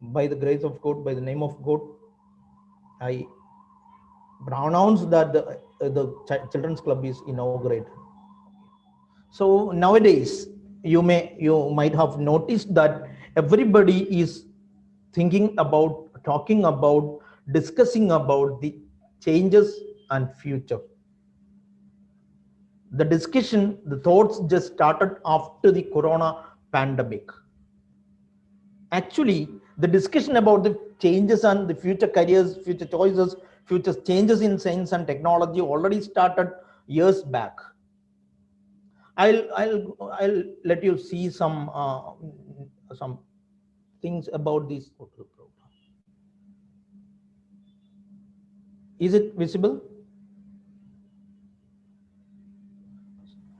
by the grace of God, by the name of God, I pronounce that the children's club is inaugurated. So nowadays, you might have noticed that everybody is thinking about, talking about, discussing about the changes and future. The discussion, the thoughts just started after the corona pandemic. Actually, the discussion about the changes and the future careers, future choices, future changes in science and technology already started years back. I'll let you see some things about this program. Is it visible?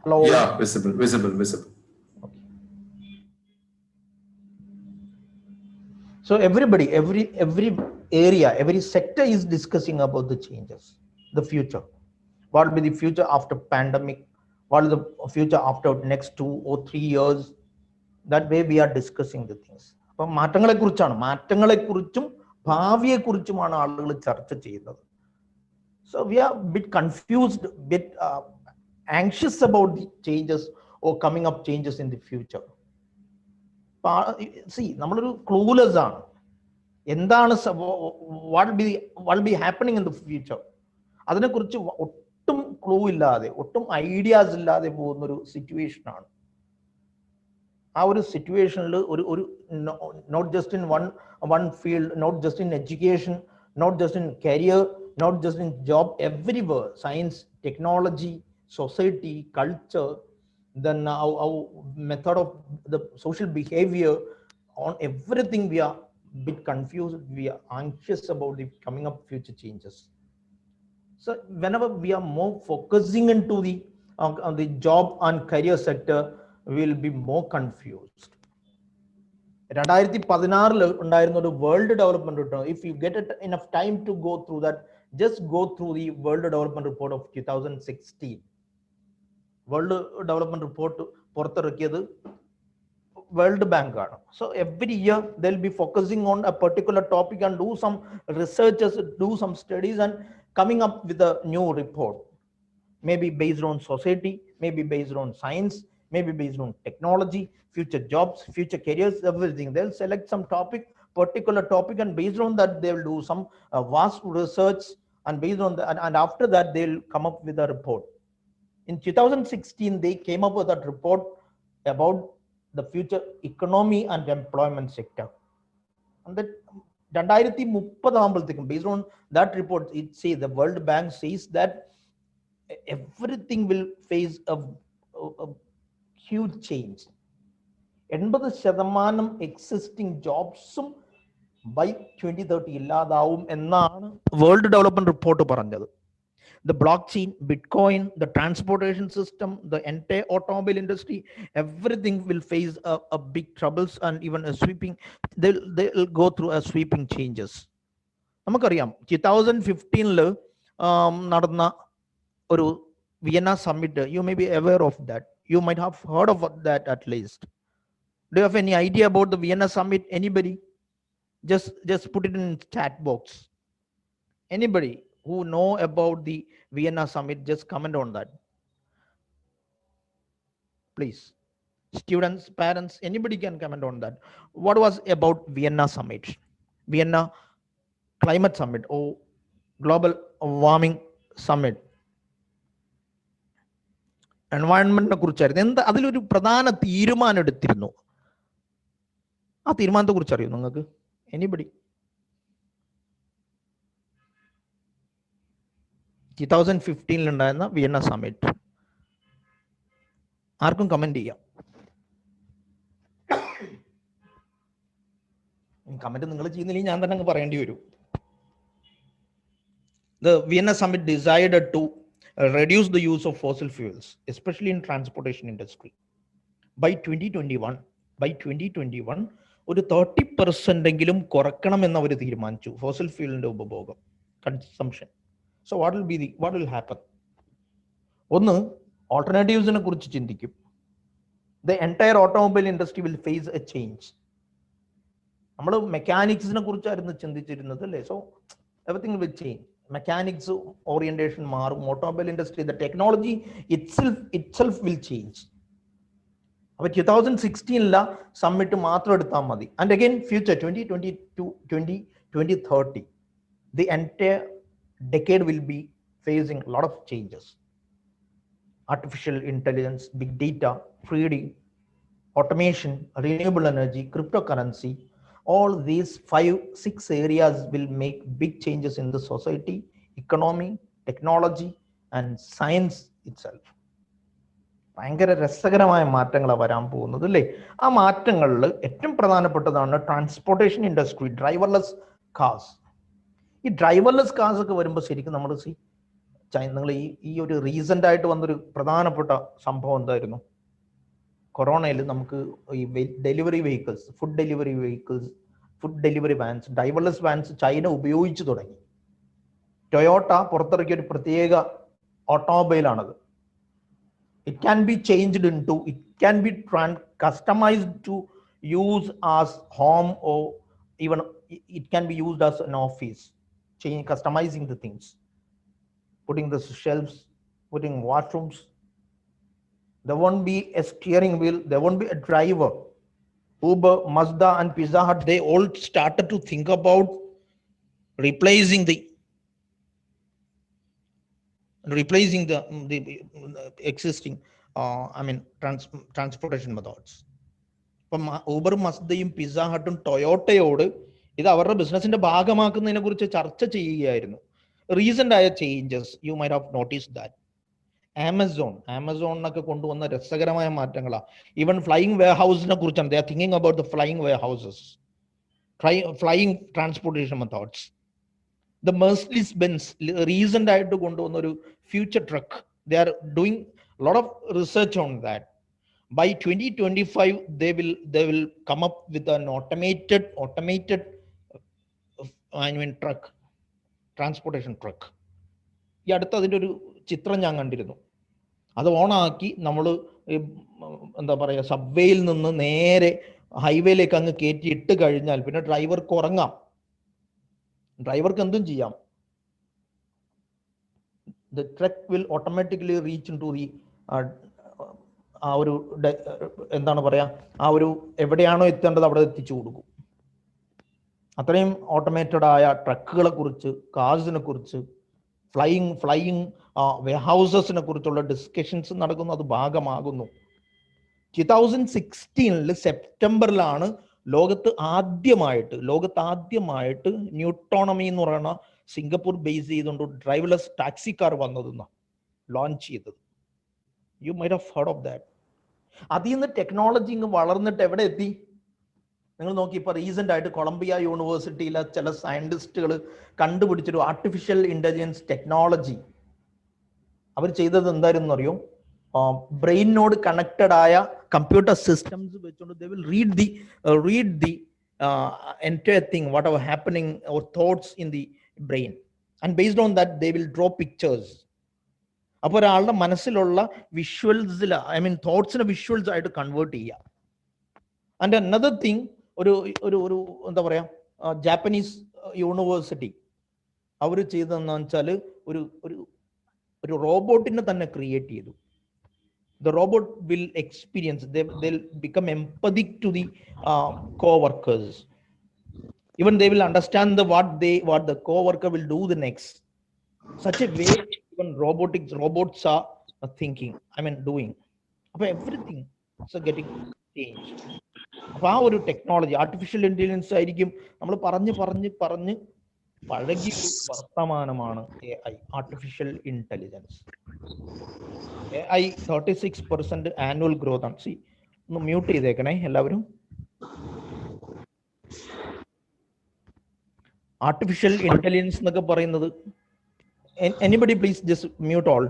Hello. Yeah, visible. Okay. So everybody, every area, every sector is discussing about the changes, the future. What will be the future after pandemic? What is the future after next 2 or 3 years? That way we are discussing the things. അപ്പം മാറ്റങ്ങളെക്കുറിച്ചും ഭാവിയെക്കുറിച്ചുമാണ് ആളുകൾ ചർച്ച ചെയ്യുന്നത്. So we are a bit confused, bit anxious about the changes or coming up changes in the future. See, നമ്മളൊരു clueless ആണ്. എന്താണ് what will be happening in the future? അതിനെക്കുറിച്ച് ഒട്ടും clue ഇല്ലാതെ, ഒട്ടും ഐഡിയാസ് ഇല്ലാതെ പോകുന്ന ഒരു സിറ്റുവേഷൻ ആണ്. ആ ഒരു സിറ്റുവേഷനിൽ ഒരു not just in one field, not just in education, not just in career, not just in job, everywhere, science, technology, society, culture, then our method of the social behavior, on everything we are a bit confused, we are anxious about the coming up future changes. So whenever we are more focusing into the job and career sector, we will be more confused. 2016 ഉണ്ടായിരുന്ന ഒരു world development report, if you get it enough time to go through that, just go through the World Development Report of 2016. World Development Report പുറത്തിറക്കിയത് world bank ആണ്. So every year they'll be focusing on a particular topic and do some researches, do some studies and coming up with a new report, maybe based on society, maybe based on science, maybe based on technology, future jobs, future careers, everything. They'll select some topic, particular topic, and based on that they will do some vast research, and based on that, and after that they'll come up with a report. In 2016 they came up with that report about the future economy and employment sector. And that 2030 ആകുമ്പോഴത്തേക്കും, based on that report, it says, the World Bank says that everything will face a huge change. 80% existing ജോബ്സും by 2030 ഇല്ലാതാവും എന്നാണ് world development report പറഞ്ഞത്. The blockchain, Bitcoin, the transportation system, the entire automobile industry, everything will face a big troubles and even a sweeping, they'll go through a sweeping changes. നമുക്കറിയാം 2015 നടന്ന ഒരു Vienna summit, you may be aware of that, you might have heard of that at least. Do you have any idea about the Vienna summit? Anybody? Just put it in chat box. Anybody who know about the Vienna summit, just comment on that, please. Students, parents, anybody can comment on that. What was about Vienna summit? Vienna climate summit or global warming summit, എൻവയൺമെന്റിനെ കുറിച്ചായിരുന്നു. എന്താ അതിലൊരു പ്രധാന തീരുമാനം എടുത്തിരുന്നു. ആ തീരുമാനത്തെ കുറിച്ച് അറിയോ നിങ്ങൾക്ക്? എനിബഡി? 2015 ഉണ്ടായിരുന്ന വിയന്ന സമ്മിറ്റ്, ആർക്കും കമന്റ് ചെയ്യാം. കമന്റ് നിങ്ങൾ ചെയ്യുന്നില്ലെങ്കിൽ ഞാൻ തന്നെ അങ്ങ് പറയേണ്ടി വരും. The Vienna summit decided to reduce the use of fossil fuels, especially in transportation industry. By 2021 ഒരു 30% എങ്കിലും കുറക്കണം എന്ന് അവർ തീരുമാനിച്ചു ഫോസിൽ ഫ്യൂലിന്റെ ഉപഭോഗം, consumption. So what will happen? ഒന്ന്, ഓൾട്ടർനേറ്റീവ്സിനെ കുറിച്ച് ചിന്തിക്കും. The entire automobile industry will face a change. നമ്മൾ മെക്കാനിക്സിനെ കുറിച്ചായിരുന്നു ചിന്തിച്ചിരുന്നത് അല്ലേ. So everything will change. Mechanics orientation മാറും. Automobile industry, the technology itself will change. അപ്പൊ 2016 സമ്മിറ്റ് മാത്രം എടുത്താൽ മതി. And again future 2022 2030 the entire decade will be facing a lot of changes. Artificial intelligence, big data, trading, automation, renewable energy, cryptocurrency, all these 5-6 areas will make big changes in the society, economy, technology and science itself. ഭയങ്കര രസകരമായ മാറ്റങ്ങളാണ് വരാൻ പോകുന്നത് അല്ലേ. ആ മാറ്റങ്ങളിൽ ഏറ്റവും പ്രധാനപ്പെട്ടതാണ് transportation industry, driverless cars. ഈ ഡ്രൈവർലെസ് കാർസ് ഒക്കെ വരുമ്പോൾ ശരിക്കും നമ്മൾ നിങ്ങൾ ഈ ഒരു റീസെന്റ് ആയിട്ട് വന്നൊരു പ്രധാനപ്പെട്ട സംഭവം എന്തായിരുന്നു? കൊറോണയിൽ നമുക്ക് ഈ delivery vehicles, food delivery vans, driverless vans China ഉപയോഗിച്ചു തുടങ്ങി. ടൊയോട്ട പുറത്തിറക്കിയ ഒരു പ്രത്യേക ഓട്ടോമൊബൈലാണത്. It can be changed into, it can be customized to use as home, or even it can be used as an office, customizing the things, putting the shelves, putting washrooms. There won't be a steering wheel, there won't be a driver. Uber, Mazda and Pizza Hut, they all started to think about replacing the existing transportation methods. ഇപ്പം ഊബറും മസ്ദയും pizza ഹട്ടും ടൊയോട്ടയോട് ഇത് അവരുടെ ബിസിനസിന്റെ ഭാഗമാക്കുന്നതിനെ കുറിച്ച് ചർച്ച ചെയ്യുകയായിരുന്നു. Recent ആയ changes you might have noticed that. ആമസോണിനൊക്കെ കൊണ്ടുവന്ന രസകരമായ മാറ്റങ്ങളാണ്. ഈവൻ ഫ്ലൈയിങ് വെയർ ഹൗസിനെ കുറിച്ചാണ്. They are thinking about the flying warehouses, flying transportation methods. The Mercedes-Benz recent ആയിട്ട് കൊണ്ടുവന്ന ഒരു future truck, they are doing a lot of research on that. By 2025 they will come up with an automated truck, transportation truck. ഈ അടുത്ത് അതിൻ്റെ ഒരു ചിത്രം ഞാൻ കണ്ടിരുന്നു. അത് ഓണാക്കി നമ്മൾ എന്താ പറയുക, സബ്വേയിൽ നിന്ന് നേരെ ഹൈവേയിലേക്ക് അങ്ങ് കയറ്റി ഇട്ട് കഴിഞ്ഞാൽ പിന്നെ ഡ്രൈവർക്ക് ഉറങ്ങാം, ഡ്രൈവർക്ക് എന്തും ചെയ്യാം. The truck will automatically reach into the ആ ഒരു എന്താണ് പറയാ, ആ ഒരു എവിടെയാണോ എത്തേണ്ടത് അവിടെ എത്തിച്ചു കൊടുക്കും. അത്രയും ഓട്ടോമേറ്റഡ് ആയ ട്രക്കുകളെ കുറിച്ച്, കാർസിനെ കുറിച്ച്, ഫ്ലൈയിങ് വെയർഹൗസസിനെ കുറിച്ചുള്ള ഡിസ്കഷൻസ് നടക്കുന്നു. അത് ഭാഗമാകുന്നു. 2016 സെപ്റ്റംബറിലാണ് ലോകത്ത് ആദ്യമായിട്ട് ന്യൂട്ടോണമി എന്ന് പറയുന്ന സിംഗപ്പൂർ ബേസ് ചെയ്തുകൊണ്ട് ഡ്രൈവർലെസ് ടാക്സി കാർ വന്നതെന്ന് ലോഞ്ച് ചെയ്തത്. U might have heard of that. അതിൽ നിന്ന് ടെക്നോളജി ഇങ്ങ് വളർന്നിട്ട് എവിടെ എത്തി? നിങ്ങൾ നോക്കി, ഇപ്പൊ റീസെന്റ് ആയിട്ട് കൊളംബിയ യൂണിവേഴ്സിറ്റിയിലെ ചില സയന്റിസ്റ്റുകൾ കണ്ടുപിടിച്ചൊരു ആർട്ടിഫിഷ്യൽ ഇന്റലിജൻസ് ടെക്നോളജി. അവർ ചെയ്തത് എന്തായിരുന്നു അറിയോ? ബ്രെയിനോട് കണക്റ്റഡ് ആയ കമ്പ്യൂട്ടർ സിസ്റ്റംസ് വെച്ചുകൊണ്ട് they will read the entire thing, whatever happening or thoughts in the brain, and based on that they will draw pictures. അപ്പോൾ ഒരാളുടെ മനസ്സിലുള്ള വിഷ്വൽസിൽ, തോട്ട്സിനെ വിഷ്വൽസ് ആയിട്ട് കൺവേർട്ട് ചെയ്യുക. ആൻഡ് അനദർ തിങ്, ഒരു എന്താ പറയാ, ജാപ്പനീസ് യൂണിവേഴ്സിറ്റി അവർ ചെയ്തതെന്ന് വെച്ചാൽ ഒരു റോബോട്ടിനെ തന്നെ ക്രിയേറ്റ് ചെയ്തു. The robot will experience, they'll become empathic to the co-workers. Even they will understand what the co-worker will do the next. Such a way even robots are thinking, doing. Everything is getting changed. അപ്പോൾ ആ ഒരു technology, artificial intelligence ആയിരിക്കും നമ്മൾ പറഞ്ഞ് പഴകിയ വർത്തമാനമാണ് AI, artificial intelligence. AI 36% annual growth ആണ്. ഒന്ന് മ്യൂട്ട് ചെയ്തേക്കണേ എല്ലാവരും. ആർട്ടിഫിഷ്യൽ ഇന്റലിജൻസ് എന്നൊക്കെ പറയുന്നത്, anybody please just mute all.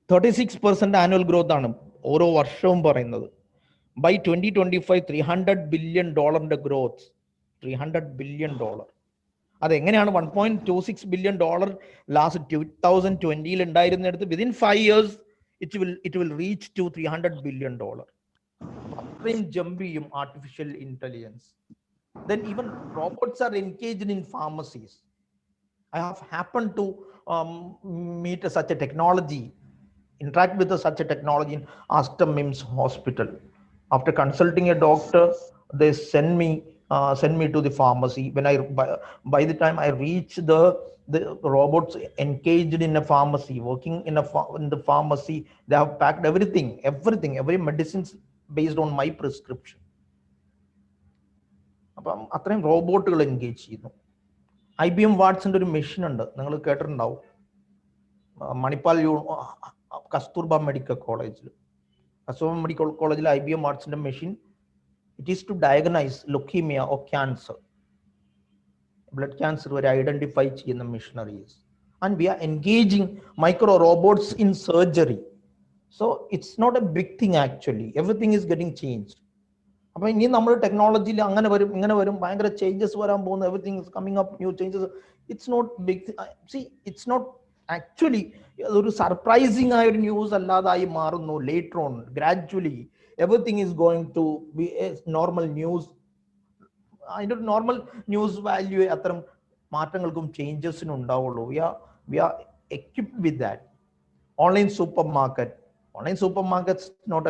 36% annual growth ആണ് ഓരോ വർഷവും പറയുന്നത്. By 2025 $300 billion growth. $300 billion. അതെങ്ങനെയാണ്? $1.26 billion ലാസ്റ്റ് 2020 ഉണ്ടായിരുന്നിടത്ത് within 5 years it will reach to $300 billion. അത്രയും ജമ്പ് ചെയ്യും artificial intelligence. Then even robots are engaged in pharmacies. I have happened to meet such a technology, interact with such a technology in Aster Mims Hospital. After consulting a doctor, they send me to the pharmacy. When by the time I reach the robots engaged in a pharmacy, working in the pharmacy, they have packed every medicines based on my prescription. അപ്പം അത്രയും റോബോട്ടുകൾ engage ചെയ്യുന്നു. IBM വാട്സിന്റെ ഒരു machine ഉണ്ട്, നിങ്ങൾ കേട്ടിട്ടുണ്ടാവും. Manipal Kasturba medical കോളേജിൽ IBM വാട്സിന്റെ machine, it is to diagnose leukaemia or cancer, blood cancer വരെ ഐഡന്റിഫൈ ചെയ്യുന്ന machineries. And we are engaging micro robots in surgery. So it's not a big thing actually, everything is getting change. അപ്പൊ ഇനി നമ്മൾ ടെക്നോളജിയിൽ അങ്ങനെ വരും ഇങ്ങനെ വരും, ഭയങ്കര ചേഞ്ചസ് വരാൻ പോകുന്നു. Everything is coming up, new changes. It's not big, see it's not actually ഒരു സർപ്രൈസിങ് ആയ ഒരു ന്യൂസ് അല്ലാതായി മാറുന്നു. Later on gradually everything is going to be a normal news. അതിൻ്റെ ഒരു നോർമൽ ന്യൂസ് വാല്യൂ അത്തരം മാറ്റങ്ങൾക്കും ചേഞ്ചസിനും ഉണ്ടാവുള്ളൂ. We are equipped with that. Online supermarkets not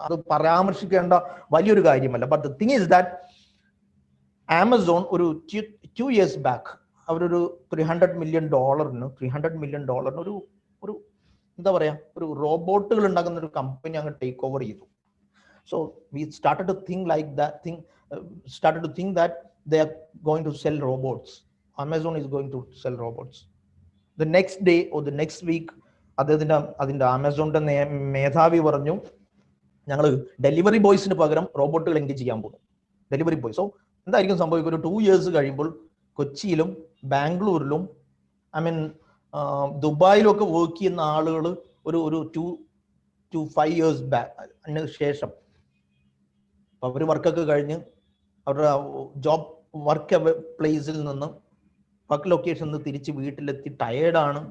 അത് പരാമർശിക്കേണ്ട വലിയൊരു കാര്യമല്ല. But the thing is that Amazon ഒരു 2 years ബാക്ക് അവരൊരു $300 million ഒരു എന്താ പറയാ, ഒരു റോബോട്ടുകൾ ഉണ്ടാക്കുന്ന ഒരു കമ്പനി അങ്ങ് ടേക്ക് ഓവർ ചെയ്തു. So we started to think that they are going to sell robots. Amazon is going to sell robots. The next day or the next week അതിന്റെ ആമസോണിന്റെ മേധാവി പറഞ്ഞു, ഞങ്ങൾ ഡെലിവറി ബോയ്സിന് പകരം റോബോട്ടുകൾ എൻഗേജ് ചെയ്യാൻ പോകുന്നു. Delivery boy. സോ എന്തായിരിക്കും സംഭവിക്കുക? ഒരു 2 years കഴിയുമ്പോൾ കൊച്ചിയിലും ബാംഗ്ലൂരിലും ദുബായിലും ഒക്കെ വർക്ക് ചെയ്യുന്ന ആളുകൾ ഒരു 2 to 5 years ശേഷം അവർ വർക്കൊക്കെ കഴിഞ്ഞ് അവരുടെ ജോബ് വർക്ക് പ്ലേസിൽ നിന്ന് വർക്ക് ലൊക്കേഷനിൽ നിന്ന് തിരിച്ച് വീട്ടിലെത്തി ടയേർഡാണ്.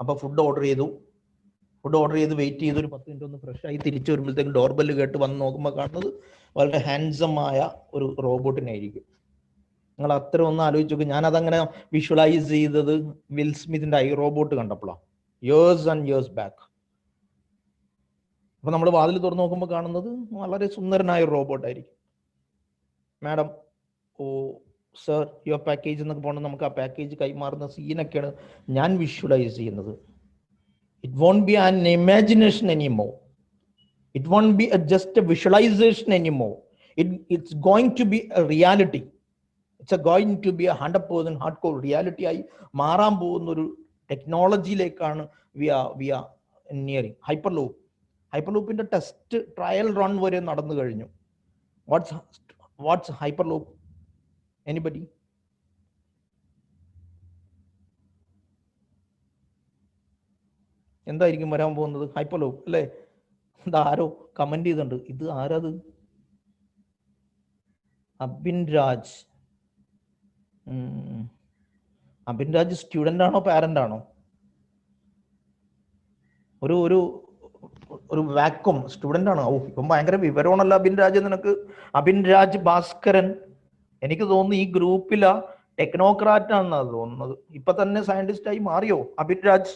അപ്പോൾ ഫുഡ് ഓർഡർ ചെയ്ത് വെയിറ്റ് ചെയ്ത് ഒരു 10 minute ഒന്ന് ഫ്രഷ് ആയി തിരിച്ചു വരുമ്പോഴത്തേക്കും ഡോർബെല്ല് കേട്ട് വന്ന് നോക്കുമ്പോൾ കാണുന്നത് വളരെ ഹാൻസം ആയ ഒരു റോബോട്ടിനായിരിക്കും. നിങ്ങൾ അത്ര ഒന്ന് ആലോചിച്ച് നോക്കും. ഞാനതങ്ങനെ വിഷ്വലൈസ് ചെയ്തത് വിൽ സ്മിത്തിന്റെ ഐ റോബോട്ട് കണ്ടപ്പോഴാണ്, ഇയേഴ്സ് ആൻഡ് ഇയേഴ്സ് ബാക്ക്. അപ്പൊ നമ്മൾ വാതിൽ തുറന്നു നോക്കുമ്പോൾ കാണുന്നത് വളരെ സുന്ദരനായ ഒരു റോബോട്ടായിരിക്കും. Madam, oh sir, your package എന്നൊക്കെ പോകണം, നമുക്ക് ആ പാക്കേജ് കൈമാറുന്ന സീനൊക്കെയാണ് ഞാൻ വിഷ്വലൈസ് ചെയ്യുന്നത്. It won't be an imagination anymore. It won't be just a visualisation anymore. It's going to be a reality. It's going to be a 100% hard core reality ആയി മാറാൻ പോകുന്ന ഒരു ടെക്നോളജിയിലേക്കാണ് വി ആർ നിയറിങ്. ഹൈപ്പർലൂപ്പിന്റെ test trial run വരെ നടന്നു കഴിഞ്ഞു. What's hyperloop? Anybody? എന്തായിരിക്കും വരാൻ പോകുന്നത്? ഹൈപ്പർലൂപ്പ് അല്ലേ? ആരോ കമന്റ് ചെയ്തിട്ടുണ്ട്, ഇത് ആരത്? അബിൻ രാജ് സ്റ്റുഡന്റ് ആണോ പാരന്റ് ആണോ? ഒരു വാക്വം സ്റ്റുഡന്റ് ആണോ? ഇപ്പം ഭയങ്കര വിവരമാണല്ലോ അബിൻ രാജ് നിനക്ക്. അബിൻ രാജ് ഭാസ്കരൻ, എനിക്ക് തോന്നുന്നു ഈ ഗ്രൂപ്പിലാ ടെക്നോക്രാറ്റ് ആണെന്നാണ് തോന്നുന്നത്. ഇപ്പൊ തന്നെ സയന്റിസ്റ്റ് ആയി മാറിയോ അബിൻ രാജ്?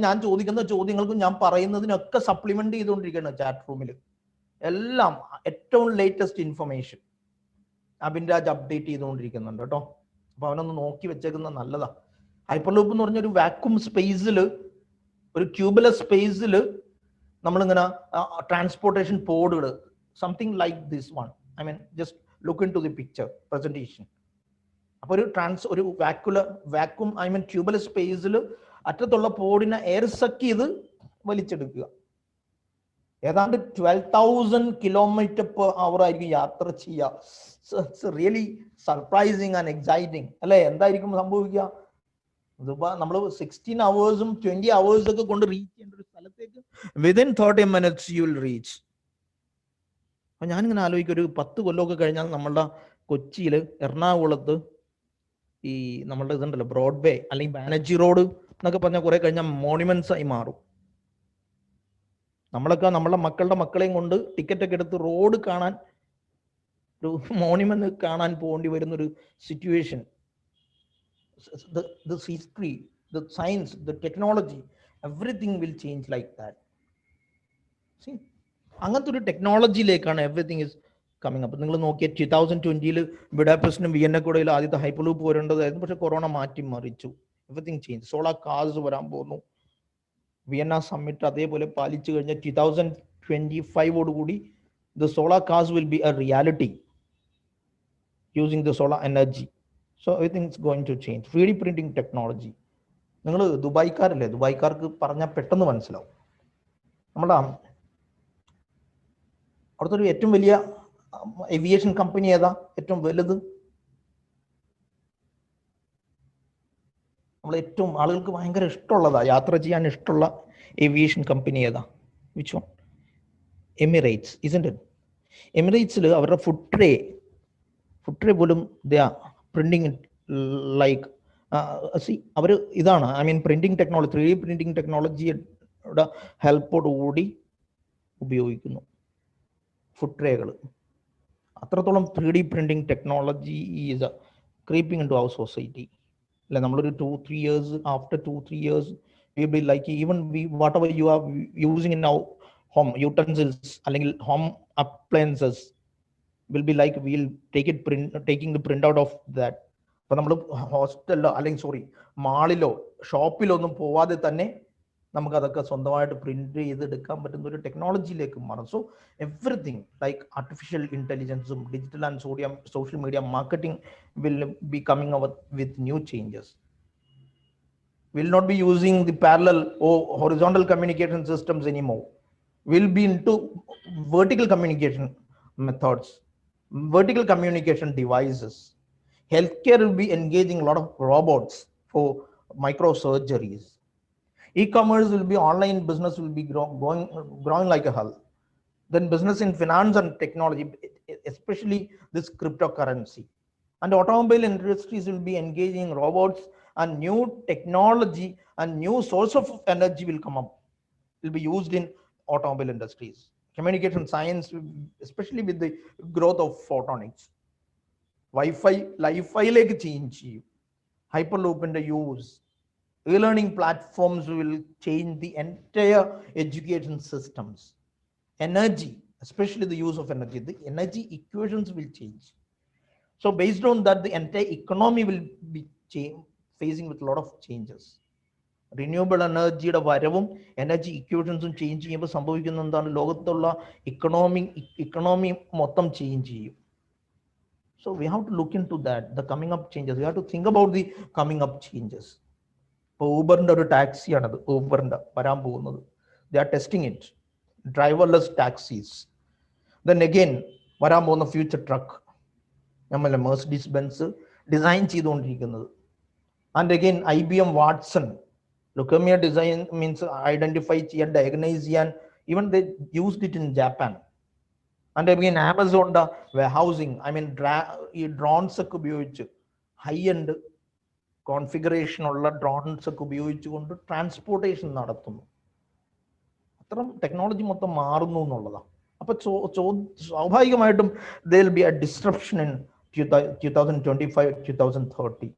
ഞാൻ ചോദിക്കുന്ന ചോദ്യങ്ങൾക്കും ഞാൻ പറയുന്നതിനൊക്കെ സപ്ലിമെന്റ് ചെയ്തുകൊണ്ടിരിക്കുകയാണ് ചാറ്റ് റൂമിൽ. എല്ലാം ഏറ്റവും latest information Abin Raj update ചെയ്തുകൊണ്ടിരിക്കുന്നുണ്ട് കേട്ടോ. അപ്പൊ അവനൊന്ന് നോക്കി വെച്ചേക്കുന്നത് നല്ലതാ. ഹൈപ്പർലൂപ്പ് എന്ന് പറഞ്ഞൊരു വാക്യൂം സ്പേസിൽ, ഒരു ട്യൂബുലർ സ്പേസിൽ നമ്മളിങ്ങനെ ട്രാൻസ്പോർട്ടേഷൻ പോഡുകൾ, something like this one. Just look into the picture presentation. അപ്പോൾ ഒരു വാക്യൂം ട്യൂബുലർ സ്പേസിൽ അറ്റത്തുള്ള പോഡിനെ എയർ സക്ക് ചെയ്ത് വലിച്ചെടുക്കുക. ഏതാണ്ട് 12,000 km/h ആയിരിക്കും യാത്ര ചെയ്യുക. It's really surprising and exciting അല്ലേ? എന്തായിരിക്കും സംഭവിക്കുക? നമ്മൾ 16 hours 20 hours ഒക്കെ കൊണ്ട് റീച്ച് ചെയ്യേണ്ട ഒരു സ്ഥലത്തേക്ക് within 30 minutes you will reach. അപ്പൊ ഞാനിങ്ങനെ ആലോചിക്കും, ഒരു 10 കൊല്ലമൊക്കെ കഴിഞ്ഞാൽ നമ്മളുടെ കൊച്ചിയിൽ, എറണാകുളത്ത് ഈ നമ്മളുടെ ഇതുണ്ടല്ലോ ബ്രോഡ്വേ അല്ലെങ്കിൽ ബാനർജി റോഡ് എന്നൊക്കെ പറഞ്ഞാൽ കുറെ കഴിഞ്ഞാൽ മോണുമെന്റ്സ് ആയി മാറും. നമ്മളൊക്കെ നമ്മളുടെ മക്കളുടെ മക്കളെയും കൊണ്ട് ടിക്കറ്റ് ഒക്കെ എടുത്ത് റോഡ് കാണാൻ ഒരു മോണുമെന്റ് കാണാൻ പോകേണ്ടി വരുന്നൊരു situation. The history, the science, the technology, everything will change like that. See, അങ്ങനത്തെ ഒരു ടെക്നോളജിയിലേക്കാണ് എവറിത്തിങ് ഇസ് കമ്മിങ് അപ്പ്. നിങ്ങൾ നോക്കിയ 2020 ബുഡാപെസ്റ്റിനും വിയന്നക്കൂടയിലും ആദ്യത്തെ ഹൈപ്പർലൂപ്പ് വരേണ്ടതായിരുന്നു, പക്ഷെ കൊറോണ മാറ്റി മറിച്ചു. Everything change. സോളാർ കാർസ് വരാൻ പോകുന്നു. വിയന്ന സമ്മിറ്റ് അതേപോലെ പാലിച്ചു കഴിഞ്ഞ 2025 the solar cars will be a reality using the solar energy. So everything is going to change. 3D printing technology. നിങ്ങൾ ദുബായ്ക്കാരല്ലേ, ദുബായ്ക്കാർക്ക് പറഞ്ഞാൽ പെട്ടെന്ന് മനസ്സിലാവും. നമ്മുടെ അവിടുത്തെ ഒരു ഏറ്റവും വലിയ ഏവിയേഷൻ കമ്പനി ഏതാ? ഏറ്റവും വലുത്, നമ്മൾ ഏറ്റവും ആളുകൾക്ക് ഭയങ്കര ഇഷ്ടമുള്ളതാ, യാത്ര ചെയ്യാൻ ഇഷ്ടമുള്ള ഏവിയേഷൻ കമ്പനി ഏതാ? Which one? Emirates, isn't it? എമിറേറ്റ്സിൽ അവരുടെ ഫുഡ് ട്രേ പോലും ദേ ആർ പ്രിന്റിങ് ലൈക്ക് അവർ ഇതാണ്, I mean printing technology, 3D printing ടെക്നോളജിയുടെ ഹെൽപ്പോടുകൂടി ഉപയോഗിക്കുന്നു ഫുഡ് ട്രേകൾ. അത്രത്തോളം 3D പ്രിന്റിംഗ് technology is creeping into our society. അല്ലെ, നമ്മളൊരു 2-3 years, after 2-3 years we will be like, even we whatever you are using in our home utensils അല്ലെങ്കിൽ home appliances will be like we'll taking the print out of that. അപ്പൊ നമ്മൾ ഹോസ്റ്റലിലോ അല്ലെങ്കിൽ മാളിലോ ഷോപ്പിലോ ഒന്നും പോവാതെ തന്നെ നമുക്ക് അതൊക്കെ സ്വന്തമായിട്ട് പ്രിന്റ് ചെയ്തെടുക്കാൻ പറ്റുന്ന ഒരു ടെക്നോളജിയിലേക്ക് മാറും. സോ എവറിത്തിങ് ലൈക്ക് ആർട്ടിഫിഷ്യൽ ഇന്റലിജൻസും digital and social media marketing will be coming over with new changes. Will not be using the parallel or horizontal communication systems anymore. Will be into vertical communication methods, vertical communication devices. Healthcare will be engaging a lot of robots for microsurgeries. E-commerce will be, online business will be growing like a hell. Then business in finance and technology, especially this cryptocurrency. And automobile industries will be engaging robots, and new technology and new source of energy will come up, will be used in automobile industries. Communication science, especially with the growth of photonics. Wi-Fi like change. Hyperloop in the use. E-learning platforms will change the entire education systems. Energy, especially the use of energy, the energy equations will change. So based on that, the entire economy will be facing with a lot of changes. Renewable എനർജിയുടെ വരവും energy ഇക്വേഷൻസും change ചെയ്യുമ്പോൾ സംഭവിക്കുന്ന എന്താണ്? ലോകത്തുള്ള economy മൊത്തം change ചെയ്യും. So we have to look into that, the coming up changes. We have to think about the coming up changes. ഇപ്പോൾ ഊബറിന്റെ ഒരു ടാക്സിയാണത്, ഊബറിന്റെ വരാൻ പോകുന്നത്. They are testing it, driverless taxis. Then again വരാൻ പോകുന്ന ഫ്യൂച്ചർ ട്രക്ക്, നമ്മളെ മെഴ്സിഡീസ് ബെൻസ് ഡിസൈൻ ചെയ്തുകൊണ്ടിരിക്കുന്നത്. And again IBM Watson, leukemia design means identify ചെയ്യാൻ, diagnose ചെയ്യാൻ, even they used it in Japan. And again Amazon warehousing, I mean ഈ drones ഒക്കെ ഉപയോഗിച്ച് high end configuration ഉള്ള ഡ്രോൺസ് ഒക്കെ ഉപയോഗിച്ചുകൊണ്ട് ട്രാൻസ്പോർട്ടേഷൻ നടത്തുന്നു. അത്തരം ടെക്നോളജി മൊത്തം മാറുന്നു എന്നുള്ളതാണ്. അപ്പൊ സ്വാഭാവികമായിട്ടും there will be a disruption in 2025-2030.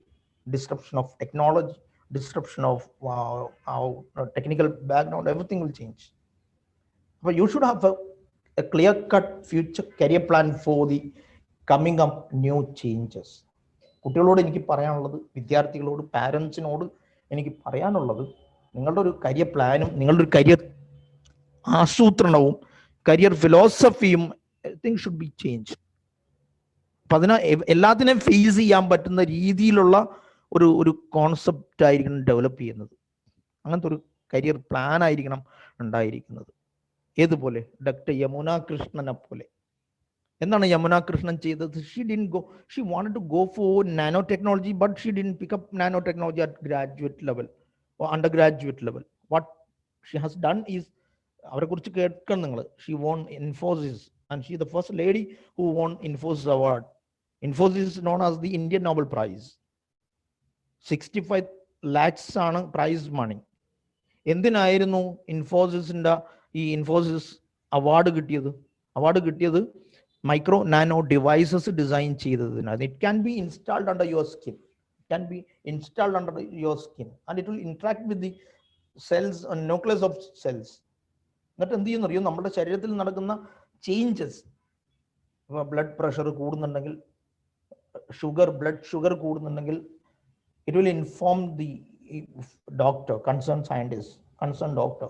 disruption of technology, disruption of our technical background, everything will change. But you should have a clear-cut future career plan for the coming up new changes. കുട്ടികളോട് എനിക്ക് പറയാനുള്ളത്, വിദ്യാർത്ഥികളോട്, പാരൻസിനോട് എനിക്ക് പറയാനുള്ളത്, നിങ്ങളുടെ ഒരു career പ്ലാനും നിങ്ങളുടെ ഒരു കരിയർ ആസൂത്രണവും കരിയർ ഫിലോസഫിയും എവരിതിങ് ഷുഡ് ബി ചേഞ്ച്. അപ്പൊ അതിനെ എല്ലാത്തിനെയും ഫേസ് ചെയ്യാൻ പറ്റുന്ന രീതിയിലുള്ള ഒരു കോൺസെപ്റ്റ് ആയിരിക്കണം ഡെവലപ്പ് ചെയ്യുന്നത്. അങ്ങനത്തെ ഒരു കരിയർ പ്ലാൻ ആയിരിക്കണം ഉണ്ടായിരിക്കുന്നത്. ഏതുപോലെ? ഡോക്ടർ യമുന കൃഷ്ണനെ പോലെ. എന്താണ് യമുന കൃഷ്ണൻ ചെയ്തത്? She wanted to go for nanotechnology, but she didn't pick up nanotechnology at graduate level or undergraduate level. What she has done is, അവരെ കുറിച്ച് കേൾക്കണം നിങ്ങൾ. She won Infosys, and she is the first lady who won Infosys award. Infosys is known as the Indian Nobel Prize. 65 lakhs ആണ് prize money. എന്തിനായിരുന്നു ഇൻഫോസിസിന്റെ ഈ Infosys award കിട്ടിയത്? Micro nano devices design ചെയ്തതിന് it can be installed under your skin, can be installed under your skin and it will interact with the cells and nucleus of cells. എന്നിട്ട് എന്ത് ചെയ്യുന്ന അറിയോ, നമ്മുടെ ശരീരത്തിൽ നടക്കുന്ന ചേഞ്ചസ്, ബ്ലഡ് പ്രഷർ കൂടുന്നുണ്ടെങ്കിൽ, blood sugar കൂടുന്നുണ്ടെങ്കിൽ, it will inform the doctor, concern scientist, concern doctor.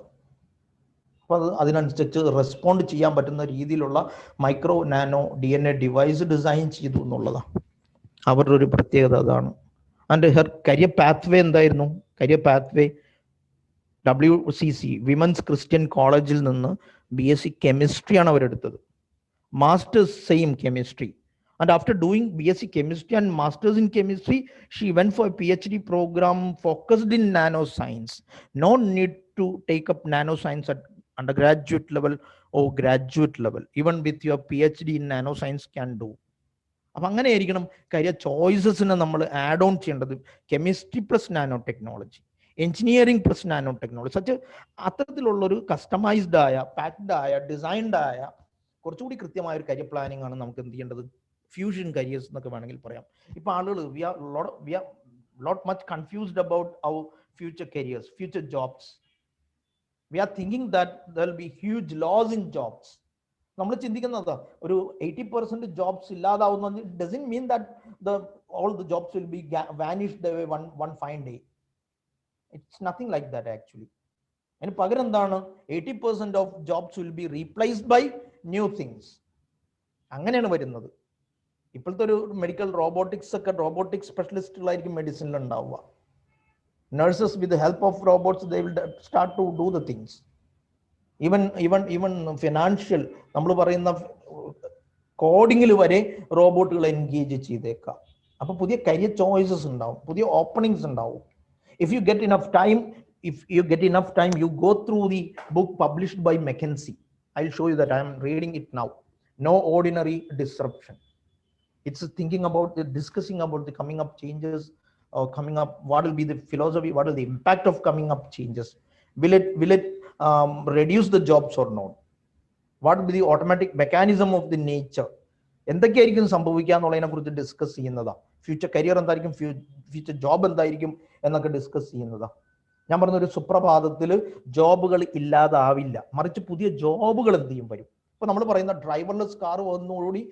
അപ്പോൾ അത് അതിനനുസരിച്ച് റെസ്പോണ്ട് ചെയ്യാൻ പറ്റുന്ന രീതിയിലുള്ള micro nano DNA device design ചെയ്തു എന്നുള്ളതാണ് അവരുടെ ഒരു പ്രത്യേകത. അതാണ്. ആൻഡ് ഹെർ കരിയർ പാത്വേ എന്തായിരുന്നു? Career pathway WCC women's christian കോളേജിൽ നിന്ന് BSc കെമിസ്ട്രിയാണ് അവരെടുത്തത്. Masters same chemistry. And after doing BSc chemistry and masters in chemistry, she went for a PhD program focused in nanoscience. No need to take up nanoscience at undergraduate level or graduate level. Even with your PhD in nanoscience can do. അപ്പം അങ്ങനെ ആയിരിക്കണം career ചോയ്സസിനെ നമ്മൾ add on ചെയ്യേണ്ടത്. Chemistry plus nano technology, engineering plus nano technology, such അത്തരത്തിലുള്ളൊരു customised ആയ, packed ആയ, designed ആയ കുറച്ചുകൂടി കൃത്യമായ ഒരു കരിയർ പ്ലാനിങ് ആണ് നമുക്ക് എന്ത് ചെയ്യേണ്ടത്, ഫ്യൂഷൻ കരിയേഴ്സ് എന്നൊക്കെ വേണമെങ്കിൽ പറയാം. ഇപ്പൊ ആളുകൾ we are lot much confused about our future careers, future jobs. We are thinking that there will be huge loss in jobs. നമ്മൾ ചിന്തിക്കുന്നത് ഒരു 80% ജോബ്സ് ഇല്ലാതാവുന്ന doesn't mean that all the jobs will be vanished away one fine day. It's nothing like that actually. അതിന് പകരം എന്താണ്, 80% of jobs will be replaced by new things. അങ്ങനെയാണ് വരുന്നത്. ഇപ്പോഴത്തെ ഒരു മെഡിക്കൽ റോബോട്ടിക്സ് ഒക്കെ, റോബോട്ടിക് സ്പെഷ്യലിസ്റ്റുകളായിരിക്കും മെഡിസിനിൽ ഉണ്ടാവുക. Nurses with help of robots they will start to do the things. Even financial, നമ്മൾ പറയുന്ന കോഡിങ്ങിൽ വരെ റോബോട്ടുകൾ എൻഗേജ് ചെയ്തേക്കാം. അപ്പൊ പുതിയ കരിയർ ചോയ്സസ് ഉണ്ടാവും, പുതിയ ഓപ്പണിങ്സ് ഉണ്ടാവും. If you get enough time you go through the book published by McKinsey. I will show you that. I am reading it now. No ordinary disruption. It's thinking about discussing about the coming up changes, or coming up, what will be the philosophy, what will the impact of coming up changes, will it reduce the jobs or not, what will be the automatic mechanism of the nature, എന്തൊക്കെയായിരിക്കും സംഭവിക്കുക എന്നുള്ളതിനെ കുറിച്ച് discuss ചെയ്യുന്നതാ. Future career എന്തായിരിക്കും, future job എന്തായിരിക്കും എന്നൊക്കെ discuss ചെയ്യുന്നതാ. ഞാൻ പറഞ്ഞ ഒരു സുപ്രഭാതത്തിൽ ജോബുകൾ ഇല്ലാതാവില്ല, മറിച്ച് പുതിയ ജോബുകൾ എന്ത് ചെയ്യും വരും. ഇപ്പൊ നമ്മൾ പറയുന്ന ഡ്രൈവർലെസ് കാർ വന്നതോടുകൂടി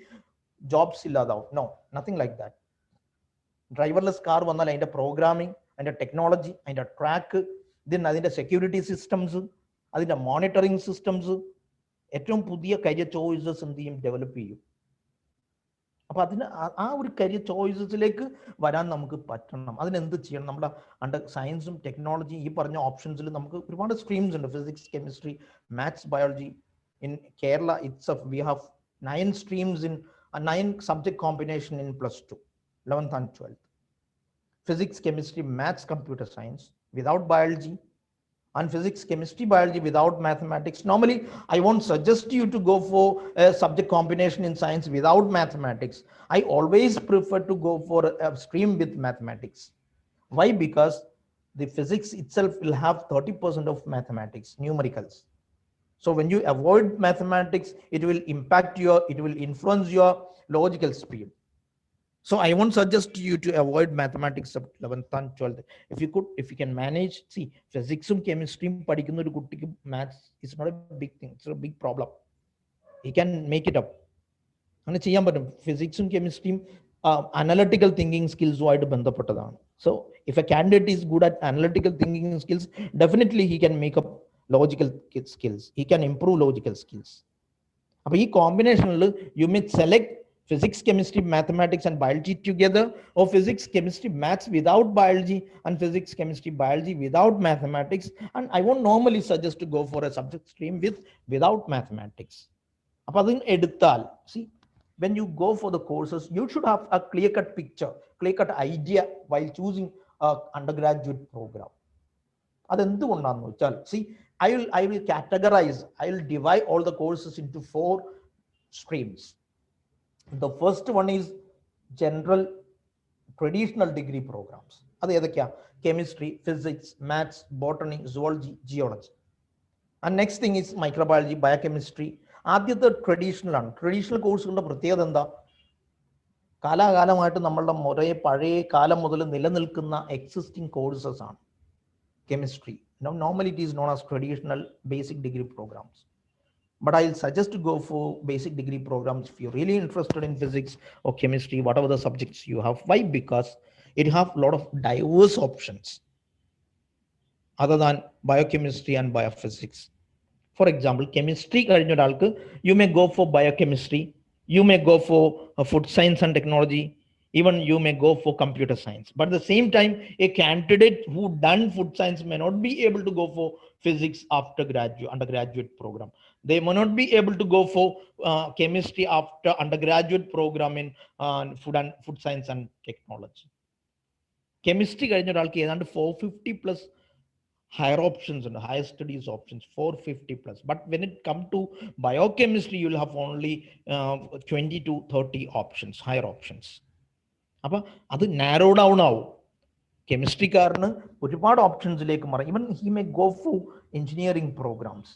ജോബ്സ് ഇല്ലാതാവും. No, nothing like that. Driverless car വന്നാൽ അതിന്റെ പ്രോഗ്രാമിംഗ്, അതിന്റെ ടെക്നോളജി, അതിന്റെ ട്രാക്ക്, അതിന്റെ സെക്യൂരിറ്റി സിസ്റ്റംസ്, അതിന്റെ മോണിറ്ററിംഗ് സിസ്റ്റംസ്, ഏറ്റവും പുതിയ കരിയർ ചോയ്സസ് എന്ത് ചെയ്യും, ഡെവലപ്പ് ചെയ്യും. അപ്പൊ അതിന് ആ ഒരു കരിയർ ചോയ്സസിലേക്ക് വരാൻ നമുക്ക് പറ്റണം. അതിനെന്ത് ചെയ്യണം? നമ്മുടെ അണ്ടർ സയൻസും ടെക്നോളജി, ഈ പറഞ്ഞ ഓപ്ഷൻസിൽ നമുക്ക് ഒരുപാട് സ്ട്രീംസ് ഉണ്ട്. Physics, chemistry, maths, biology. In Kerala itself we have 9 streams in a 9 subject combination in +2, 11th and 12th. Physics, chemistry, maths, computer science without biology, and physics, chemistry, biology without mathematics. Normally I won't suggest you to go for a subject combination in science without mathematics. I always prefer to go for a stream with mathematics. Why? Because the physics itself will have 30% of mathematics, numericals. So when you avoid mathematics, it will influence your logical speed. So I won't suggest you to avoid mathematics of 11th and 12th. If you can manage, see, physics and chemistry പഠിക്കുന്ന ഒരു കുട്ടിക്ക് maths is not a big thing. It's a big problem. He can make it up. അങ്ങനെ ചെയ്യാൻ പറ്റും. ഫിസിക്സും കെമിസ്ട്രിയും analytical thinking സ്കിൽസുമായിട്ട് ബന്ധപ്പെട്ടതാണ്. So if a candidate is good at analytical thinking skills, definitely he can make up logical skills. He can improve logical skills. അപ്പോൾ ഈ കോമ്പിനേഷനിൽ you may select physics, chemistry, mathematics and biology together, or physics, chemistry, maths without biology, and physics, chemistry, biology without mathematics. And I won't normally suggest to go for a subject stream without mathematics. അപ്പോൾ അതിന് എടുത്താൽ, see, when you go for the courses, you should have a clear-cut picture, clear-cut idea while choosing a undergraduate program. അതെന്തുകൊണ്ടാണെന്ന് വെച്ചാൽ, see, I will categorize, I will divide all the courses into 4 streams. The first one is general traditional degree programs. അത് ഏതൊക്കെയാ? Chemistry, physics, maths, botany, zoology, geology. And next thing is microbiology, biochemistry, ആദ്യത്തെ traditional ആണ്. Traditional കോഴ്സുകളുടെ പ്രത്യേകത എന്താ? കാലാകാലമായിട്ട് നമ്മളുടെ പഴയ കാലം മുതൽ നിലനിൽക്കുന്ന എക്സിസ്റ്റിംഗ് കോഴ്സസ് ആണ്. Chemistry normally it is known as traditional basic degree programs, but I'll suggest to go for basic degree programs if you're really interested in physics or chemistry, whatever the subjects you have. Why? Because it have a lot of diverse options other than biochemistry and biophysics. For example, chemistry കഴിഞ്ഞ ഒരാൾക്ക് you may go for biochemistry, you may go for food science and technology, even you may go for computer science. But at the same time, a candidate who done food science may not be able to go for physics after undergraduate program. They may not be able to go for chemistry after undergraduate program in food science and technology. Chemistry കഴിഞ്ഞ ഒരാൾക്ക് ഏതാണ്ട് 450+ higher options and higher studies options, 450 plus. But when it comes to biochemistry, you'll have only 20 to 30 options, higher options. അപ്പൊ അത് narrow down ആവും. കെമിസ്ട്രിക്കാരന് ഒരുപാട് ഓപ്ഷൻസിലേക്ക് മാറും. Even he may go for engineering programmes.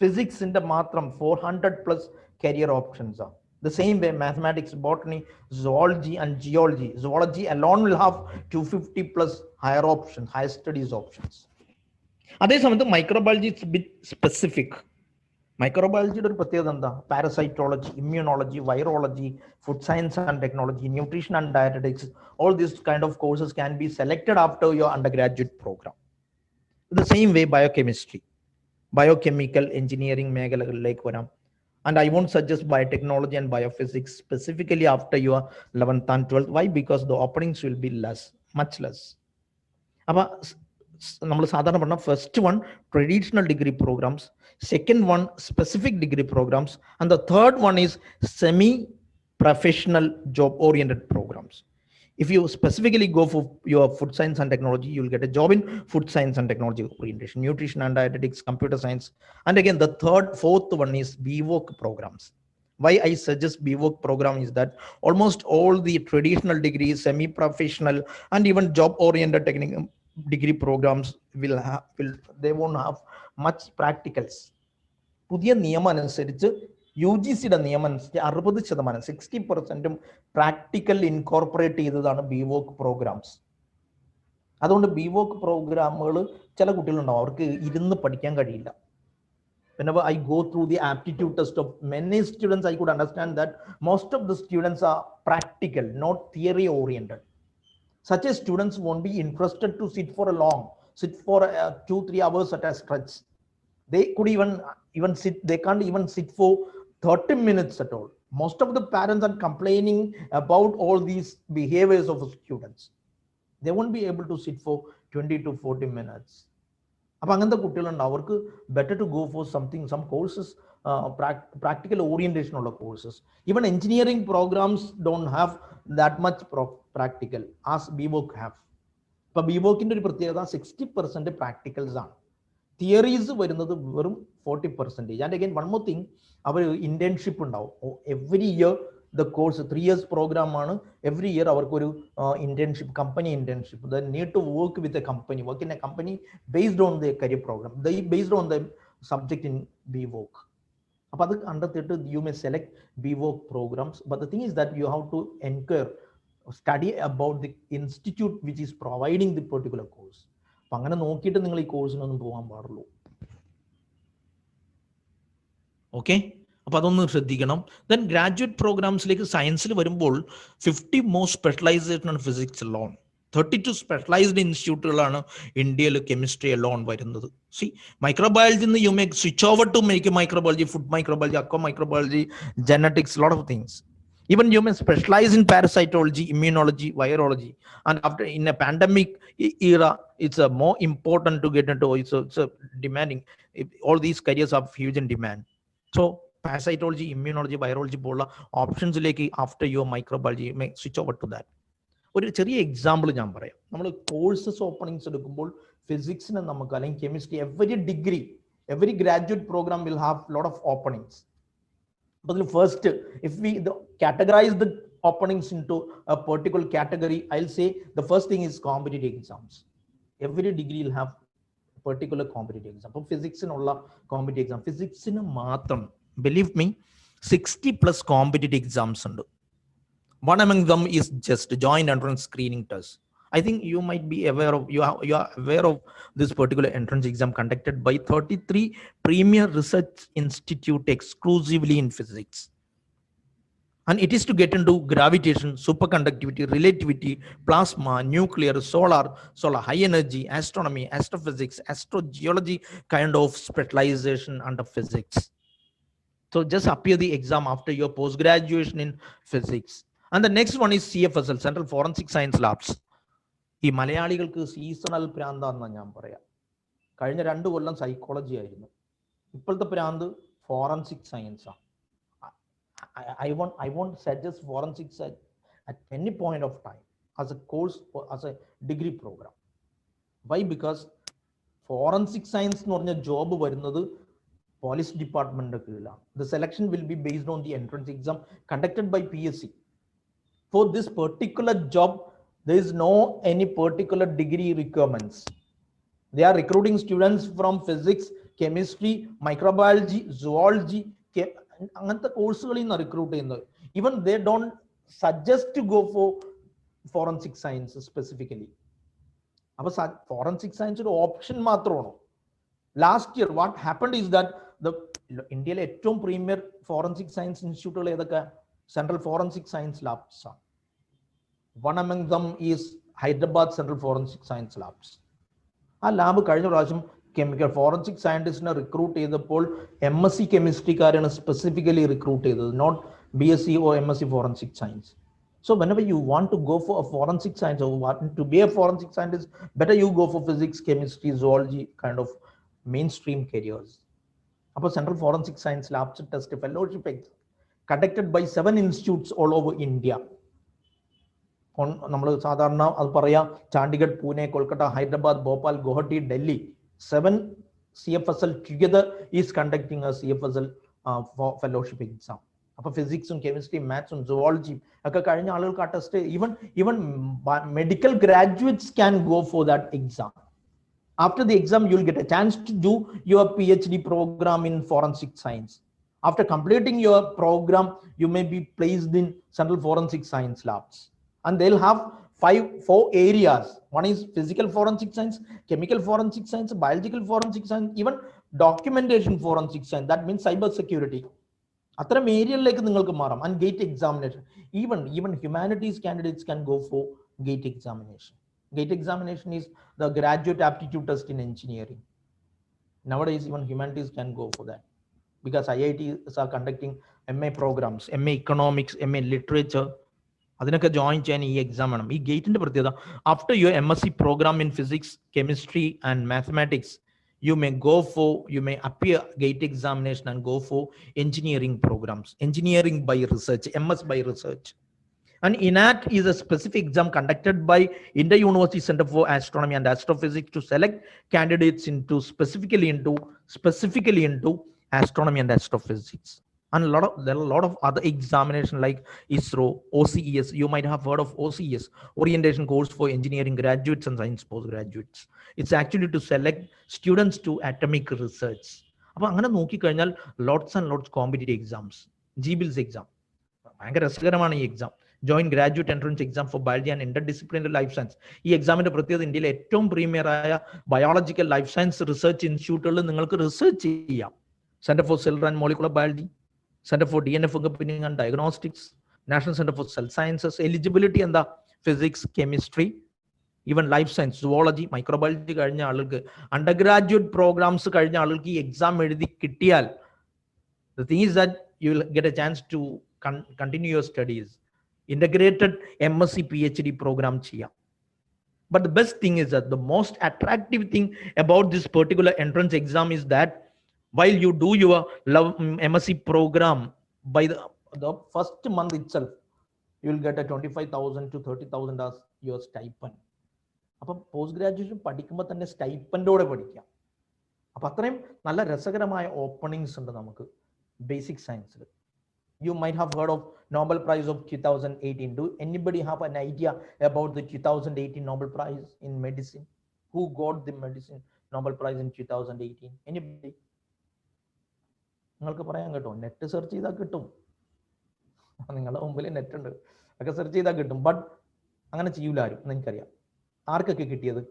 ഫിസിക്സിന്റെ മാത്രം 400+ കരിയർ ഓപ്ഷൻസ് ആണ്. The same way, mathematics, botany, zoology and geology. Zoology alone will have 250+ higher options, higher studies options. അതേസമയത്ത് മൈക്രോബയോളജി ഇറ്റ്സ് ബിറ്റ് സ്പെസിഫിക്. മൈക്രോബയോളജിയുടെ ഒരു പ്രത്യേകത എന്താ? പാരസൈറ്റോളജി, immunology, virology, food science and technology, nutrition and dietetics, all these kind of courses can be selected after your undergraduate program. The same way, biochemistry, biochemical engineering മേഖലകളിലേക്ക് വരാം. And I won't suggest biotechnology and biophysics specifically after your 11th and 12th. Why? Because the openings will be less, much less. അപ്പൊ നമ്മൾ സാധാരണ പറഞ്ഞ first one traditional degree programmes, second one specific degree programmes, and the third one is semi professional job oriented programmes. If you specifically go for your food science and technology, you'll get a job in food science and technology orientation, nutrition and dietetics, computer science. And again, the fourth one is BVOC programs. Why I suggest BVOC program is that almost all the traditional degrees, semi-professional and even job-oriented technical degree programs they won't have much practicals. പുതിയ നിയമം അനുസരിച്ച് UGCയുടെ നിയമം അനുസരിച്ച് 60%, 60% practical incorporate ചെയ്തതാണ് BVOC programmes. അതുകൊണ്ട് BVOC പ്രോഗ്രാമുകൾ ചില കുട്ടികളുണ്ടാവും, അവർക്ക് ഇരുന്ന് പഠിക്കാൻ കഴിയില്ല. Whenever I go through the aptitude test of many students, I could understand that most of the students are practical, not theory oriented. Such as students won't be interested to sit for 2-3 hours at a stretch. They could even sit, they can't even sit for 30 minutes at all. Most of the parents are complaining about all these behaviors of students. They won't be able to sit for 20 to 40 minutes. അപ്പൊ അങ്ങനത്തെ കുട്ടികളുണ്ട്, അവർക്ക് better to go for some courses, practical orientation ഉള്ള courses. Even engineering programs don't have that much practical as BVOC have. ഇപ്പൊ BVOCന്റെ ഒരു പ്രത്യേകത 60% practicals ആണ്, theories വരുന്നത് വെറും 40%. And again one more thing, അവർ ഇന്റേൺഷിപ്പ് ഉണ്ടാവും every year. The course 3 years program ആണ്. Every year അവർക്കൊരു internship, company internship. They need to work with a company, work in a company based on their career program. They based on the subject in BVOC. അപ്പൊ അത് കണ്ടെത്തിയിട്ട് you may select BVOC programs. But the thing is that you have to study about the institute which is providing the particular course. അപ്പൊ അങ്ങനെ നോക്കിയിട്ട് നിങ്ങൾ ഈ കോഴ്സിനൊന്നും പോകാൻ പാടുള്ളൂ. ഓക്കെ, അപ്പൊ അതൊന്ന് ശ്രദ്ധിക്കണം. ദെൻ ഗ്രാജുവേറ്റ് പ്രോഗ്രാംസിലേക്ക് സയൻസിൽ വരുമ്പോൾ 50 more സ്പെഷ്യലൈസേഷൻ ആണ് ഫിസിക്സ് അലോൺ. 32 സ്പെഷ്യലൈസ്ഡ് ഇൻസ്റ്റിറ്റ്യൂട്ടുകളാണ് ഇന്ത്യയിൽ കെമിസ്ട്രി അലോൺ വരുന്നത്. See microbiology you may switch over to make microbiology, food microbiology, aqua microbiology, genetics, lot of things. Even you may specialize in parasitology, immunology, virology. And after in a pandemic era, it's more important to get into. It's a demanding. All these careers have huge in demand. So parasitology, immunology, virology പോലുള്ള ഓപ്ഷൻസിലേക്ക് after your microbiology may switch over to that. ഒരു ചെറിയ example ഞാൻ പറയാം. നമ്മൾ courses openings എടുക്കുമ്പോൾ ഫിസിക്സിന് നമുക്ക് അല്ലെങ്കിൽ chemistry, every graduate program will have lot of openings. But first, if we categorize the openings into a particular category, I'll say the first thing is competitive exams. Every degree will have particular competitive exam. For physics in all competitive exam, physics in മാത്രം believe me, 60 plus competitive exams ഉണ്ട്. One among them is just joint entrance screening test. I think you might be aware of, you are aware of this particular entrance exam conducted by 33 premier research institute exclusively in physics. And it is to get into gravitation, superconductivity, relativity, plasma, nuclear, solar high energy, astronomy, astrophysics, astrogeology kind of specialization under physics. So just appear the exam after your post graduation in physics. And the next one is CFSL, Central Forensic Science Labs. ഈ മലയാളികൾക്ക് seasonal പ്രാന്താണെന്നാണ് ഞാൻ പറയാം. കഴിഞ്ഞ 2 കൊല്ലം psychology ആയിരുന്നു, ഇപ്പോഴത്തെ പ്രാന്ത് forensic സയൻസാണ്. I won't suggest forensics at any point of time as a course or as a degree program. Why? Because forensic science എന്ന് പറഞ്ഞ job വരുന്നത് പോലീസ് ഡിപ്പാർട്ട്മെന്റിന്റെ കീഴിലാണ്. The selection will be based on the entrance exam conducted by PSC. For this particular job, there is no any particular degree requirements. They are recruiting students from physics, chemistry, microbiology, zoology, അങ്ങനത്തെ കോഴ്സുകളിൽ നിന്ന് recruit ചെയ്യുന്നത്. Even they don't suggest to go for forensic science specifically. അപ്പൊ forensic science ഒരു option മാത്രമാണോ? Last year what happened is that ഇന്ത്യയിലെ ഏറ്റവും premier forensic science ഇൻസ്റ്റിറ്റ്യൂട്ടുകൾ ഏതൊക്കെ? സെൻട്രൽ ഫോറൻസിക് സയൻസ് ലാബ്സ് ആണ്. One among them is Hyderabad central forensic science labs. ആ lab കഴിഞ്ഞ പ്രാവശ്യം കെമിക്കൽ ഫോറൻസിക് സയന്റിസ്റ്റിനെ റിക്രൂട്ട് ചെയ്തപ്പോൾ MSc കെമിസ്ട്രിക്കാരാണ് സ്പെസിഫിക്കലി റിക്രൂട്ട് ചെയ്തത്, not BSc or MSc forensic science. So whenever you want to go for a forensic science or want to be a forensic scientist, better you go for physics, chemistry, zoology kind of mainstream careers. Appo Central Forensic Science Labs test fellowship exam conducted by 7 institutes all over India. നമ്മൾ സാധാരണ അത് പറയാം, Chandigarh, Pune, Kolkata, Hyderabad, Bhopal, Guwahati, Delhi. 7 CFSL together is conducting a CFSL fellowship exam. അപ്പോൾ ഫിസിക്സും കെമിസ്ട്രിയും മാത്സും സുവോളജിയും ഒക്കെ കഴിഞ്ഞ ആളുകൾക്ക് ആ test, even medical graduates can go for that exam. After the exam, you will get a chance to do your PhD program in forensic science. After completing your program, you may be placed in Central Forensic Science Labs. And they'll have 4 areas. One is physical forensic science, chemical forensic science, biological forensic science, even documentation forensic science. That means cyber security. അത്തരം ഏരിയയിലേക്ക് നിങ്ങൾക്ക് മാറാം. And gate examination, even humanities candidates can go for gate examination. Gate examination is the graduate aptitude test in engineering. Nowadays, even humanities can go for that because IITs are conducting MA programs, MA economics, MA literature. അതിനൊക്കെ join ചെയ്യാൻ ഈ exam വേണം. ഈ ഗേറ്റിന്റെ പ്രത്യേകത, after your MSc program in physics, chemistry and mathematics, you may appear gate examination and go for engineering programs, engineering by research, MS by research. And INAT is a specific exam conducted by India University Center for Astronomy and Astrophysics to select candidates specifically into astronomy and astrophysics. And there are a lot of other examination like ISRO, OCES. You might have heard of OCES, Orientation Course for Engineering Graduates and Science Postgraduates. It's actually to select students to atomic research. അപ്പോൾ അങ്ങനെ നോക്കിക്കഴിഞ്ഞാൽ lots and lots competitive exams. GBILS exam ഭയങ്കര രസകരമാണ്. ഈ exam joint graduate entrance exam for biology and interdisciplinary life science. ഈ എക്സാമിന്റെ പ്രത്യേകത, ഇന്ത്യയിലെ ഏറ്റവും പ്രീമിയർ ആയ ബയോളജിക്കൽ ലൈഫ് സയൻസ് റിസർച്ച് ഇൻസ്റ്റിറ്റ്യൂട്ടുകളിൽ നിങ്ങൾക്ക് റിസർച്ച് ചെയ്യാം. Centre for cell and molecular biology, centre for DNA fingerprinting and diagnostics, national centre for cell sciences. Eligibility എന്താ? Physics, chemistry, even life science, zoology, microbiology കഴിഞ്ഞ ആളുകൾക്ക്, under graduate programmes കഴിഞ്ഞ ആളുകൾക്ക് ഈ exam എഴുതി കിട്ടിയാൽ, the thing is that you will get a chance to continue your studies. Integrated MSc PhD program ചെയ്യാം. But the best thing is that the most attractive thing about this particular entrance exam is that while you do your MSc program, by the first month itself, you will get a 25,000 to 30,000 as your stipend. അപ്പം post graduation പഠിക്കുമ്പോൾ തന്നെ സ്റ്റൈപ്പൻഡോടെ പഠിക്കാം. അപ്പം അത്രയും നല്ല രസകരമായ openings ഉണ്ട് നമുക്ക് ബേസിക് സയൻസിൽ. You might have heard of Nobel Prize of 2018. Do anybody have an idea about the 2018 Nobel Prize in medicine? Who got the medicine Nobel Prize in 2018? Anybody? നിങ്ങൾക്ക് പറയാൻ കേട്ടോ, നെറ്റ് സെർച്ച് ചെയ്താൽ കിട്ടും, നിങ്ങളുടെ മുമ്പിൽ നെറ്റ് ഉണ്ട്, ഒക്കെ സെർച്ച് ചെയ്താൽ കിട്ടും. ബട്ട് അങ്ങനെ ചെയ്യൂല ആരും എന്ന് എനിക്കറിയാം. ആർക്കൊക്കെ കിട്ടിയത്?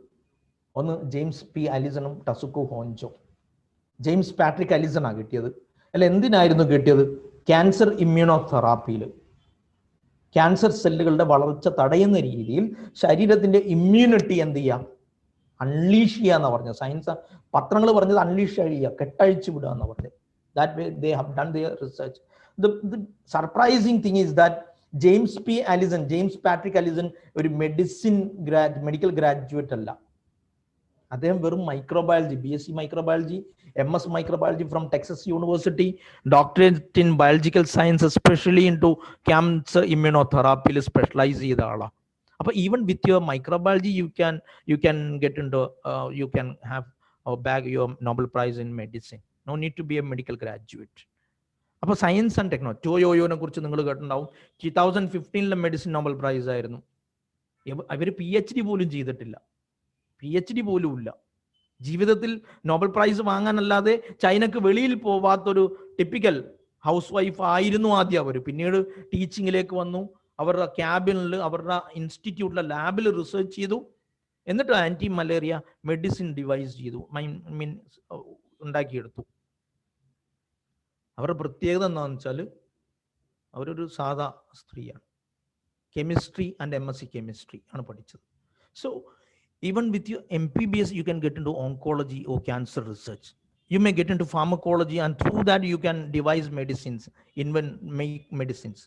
ഒന്ന് ജെയിംസ് പി അലിസണും ടസുക്കു ഹോഞ്ചോ. ജെയിംസ് പാട്രിക് അലിസണാണ് കിട്ടിയത്. അല്ല, എന്തിനായിരുന്നു കിട്ടിയത്? ക്യാൻസർ ഇമ്മ്യൂണോതെറാപ്പിയിൽ ക്യാൻസർ സെല്ലുകളുടെ വളർച്ച തടയുന്ന രീതിയിൽ ശരീരത്തിന്റെ ഇമ്മ്യൂണിറ്റി എന്ത് ചെയ്യുക, അൺലീഷ് ചെയ്യുക എന്ന് പറഞ്ഞത്. സയൻസ് പത്രങ്ങൾ പറഞ്ഞത് അൺലീഷ് ചെയ്യുക, കെട്ടഴിച്ചു വിടുക എന്ന് പറഞ്ഞത്. That way they have done their research. The surprising thing is that James P. Allison, James Patrick Allison ഒരു മെഡിക്കൽ ഗ്രാജുവേറ്റ് അല്ല. അദ്ദേഹം വെറും microbiology, BSc microbiology, MS microbiology from Texas university, doctorate in biological science especially in to cancer ഇമ്മ്യൂണോതെറാപ്പിയിൽ specialise ചെയ്ത ആളാണ്. അപ്പോൾ even with your microbiology you can get into you can have bag your Nobel Prize in medicine. No need to be a medical graduate. അപ്പോൾ science and technology, ടോയോയോനെ കുറിച്ച് നിങ്ങൾ കേട്ടിട്ടുണ്ടാവും. 2015 medicine Nobel prize ആയിരുന്നു. അവർ PhD പോലും ചെയ്തിട്ടില്ല, PhD പോലും ഇല്ല. ജീവിതത്തിൽ നോബൽ പ്രൈസ് വാങ്ങാനല്ലാതെ ചൈനക്ക് വെളിയിൽ പോവാത്തൊരു ടിപ്പിക്കൽ ഹൗസ് വൈഫ് ആയിരുന്നു ആദ്യം അവർ. പിന്നീട് ടീച്ചിങ്ങിലേക്ക് വന്നു. അവരുടെ ക്യാബിനിൽ, അവരുടെ ഇൻസ്റ്റിറ്റ്യൂട്ടിലെ ലാബിൽ റിസർച്ച് ചെയ്തു. എന്നിട്ട് ആൻറ്റി മലേറിയ മെഡിസിൻ ഡിവൈസ് ചെയ്തു, മീൻ ഉണ്ടാക്കിയെടുത്തു. അവരുടെ പ്രത്യേകത എന്താണെന്ന് വെച്ചാൽ അവരൊരു സാധാ സ്ത്രീയാണ്. കെമിസ്ട്രി ആൻഡ് MSc കെമിസ്ട്രി ആണ് പഠിച്ചത്. So even with your MPBS you can get into oncology or cancer research. You may get into pharmacology and through that you can devise medicines, make medicines.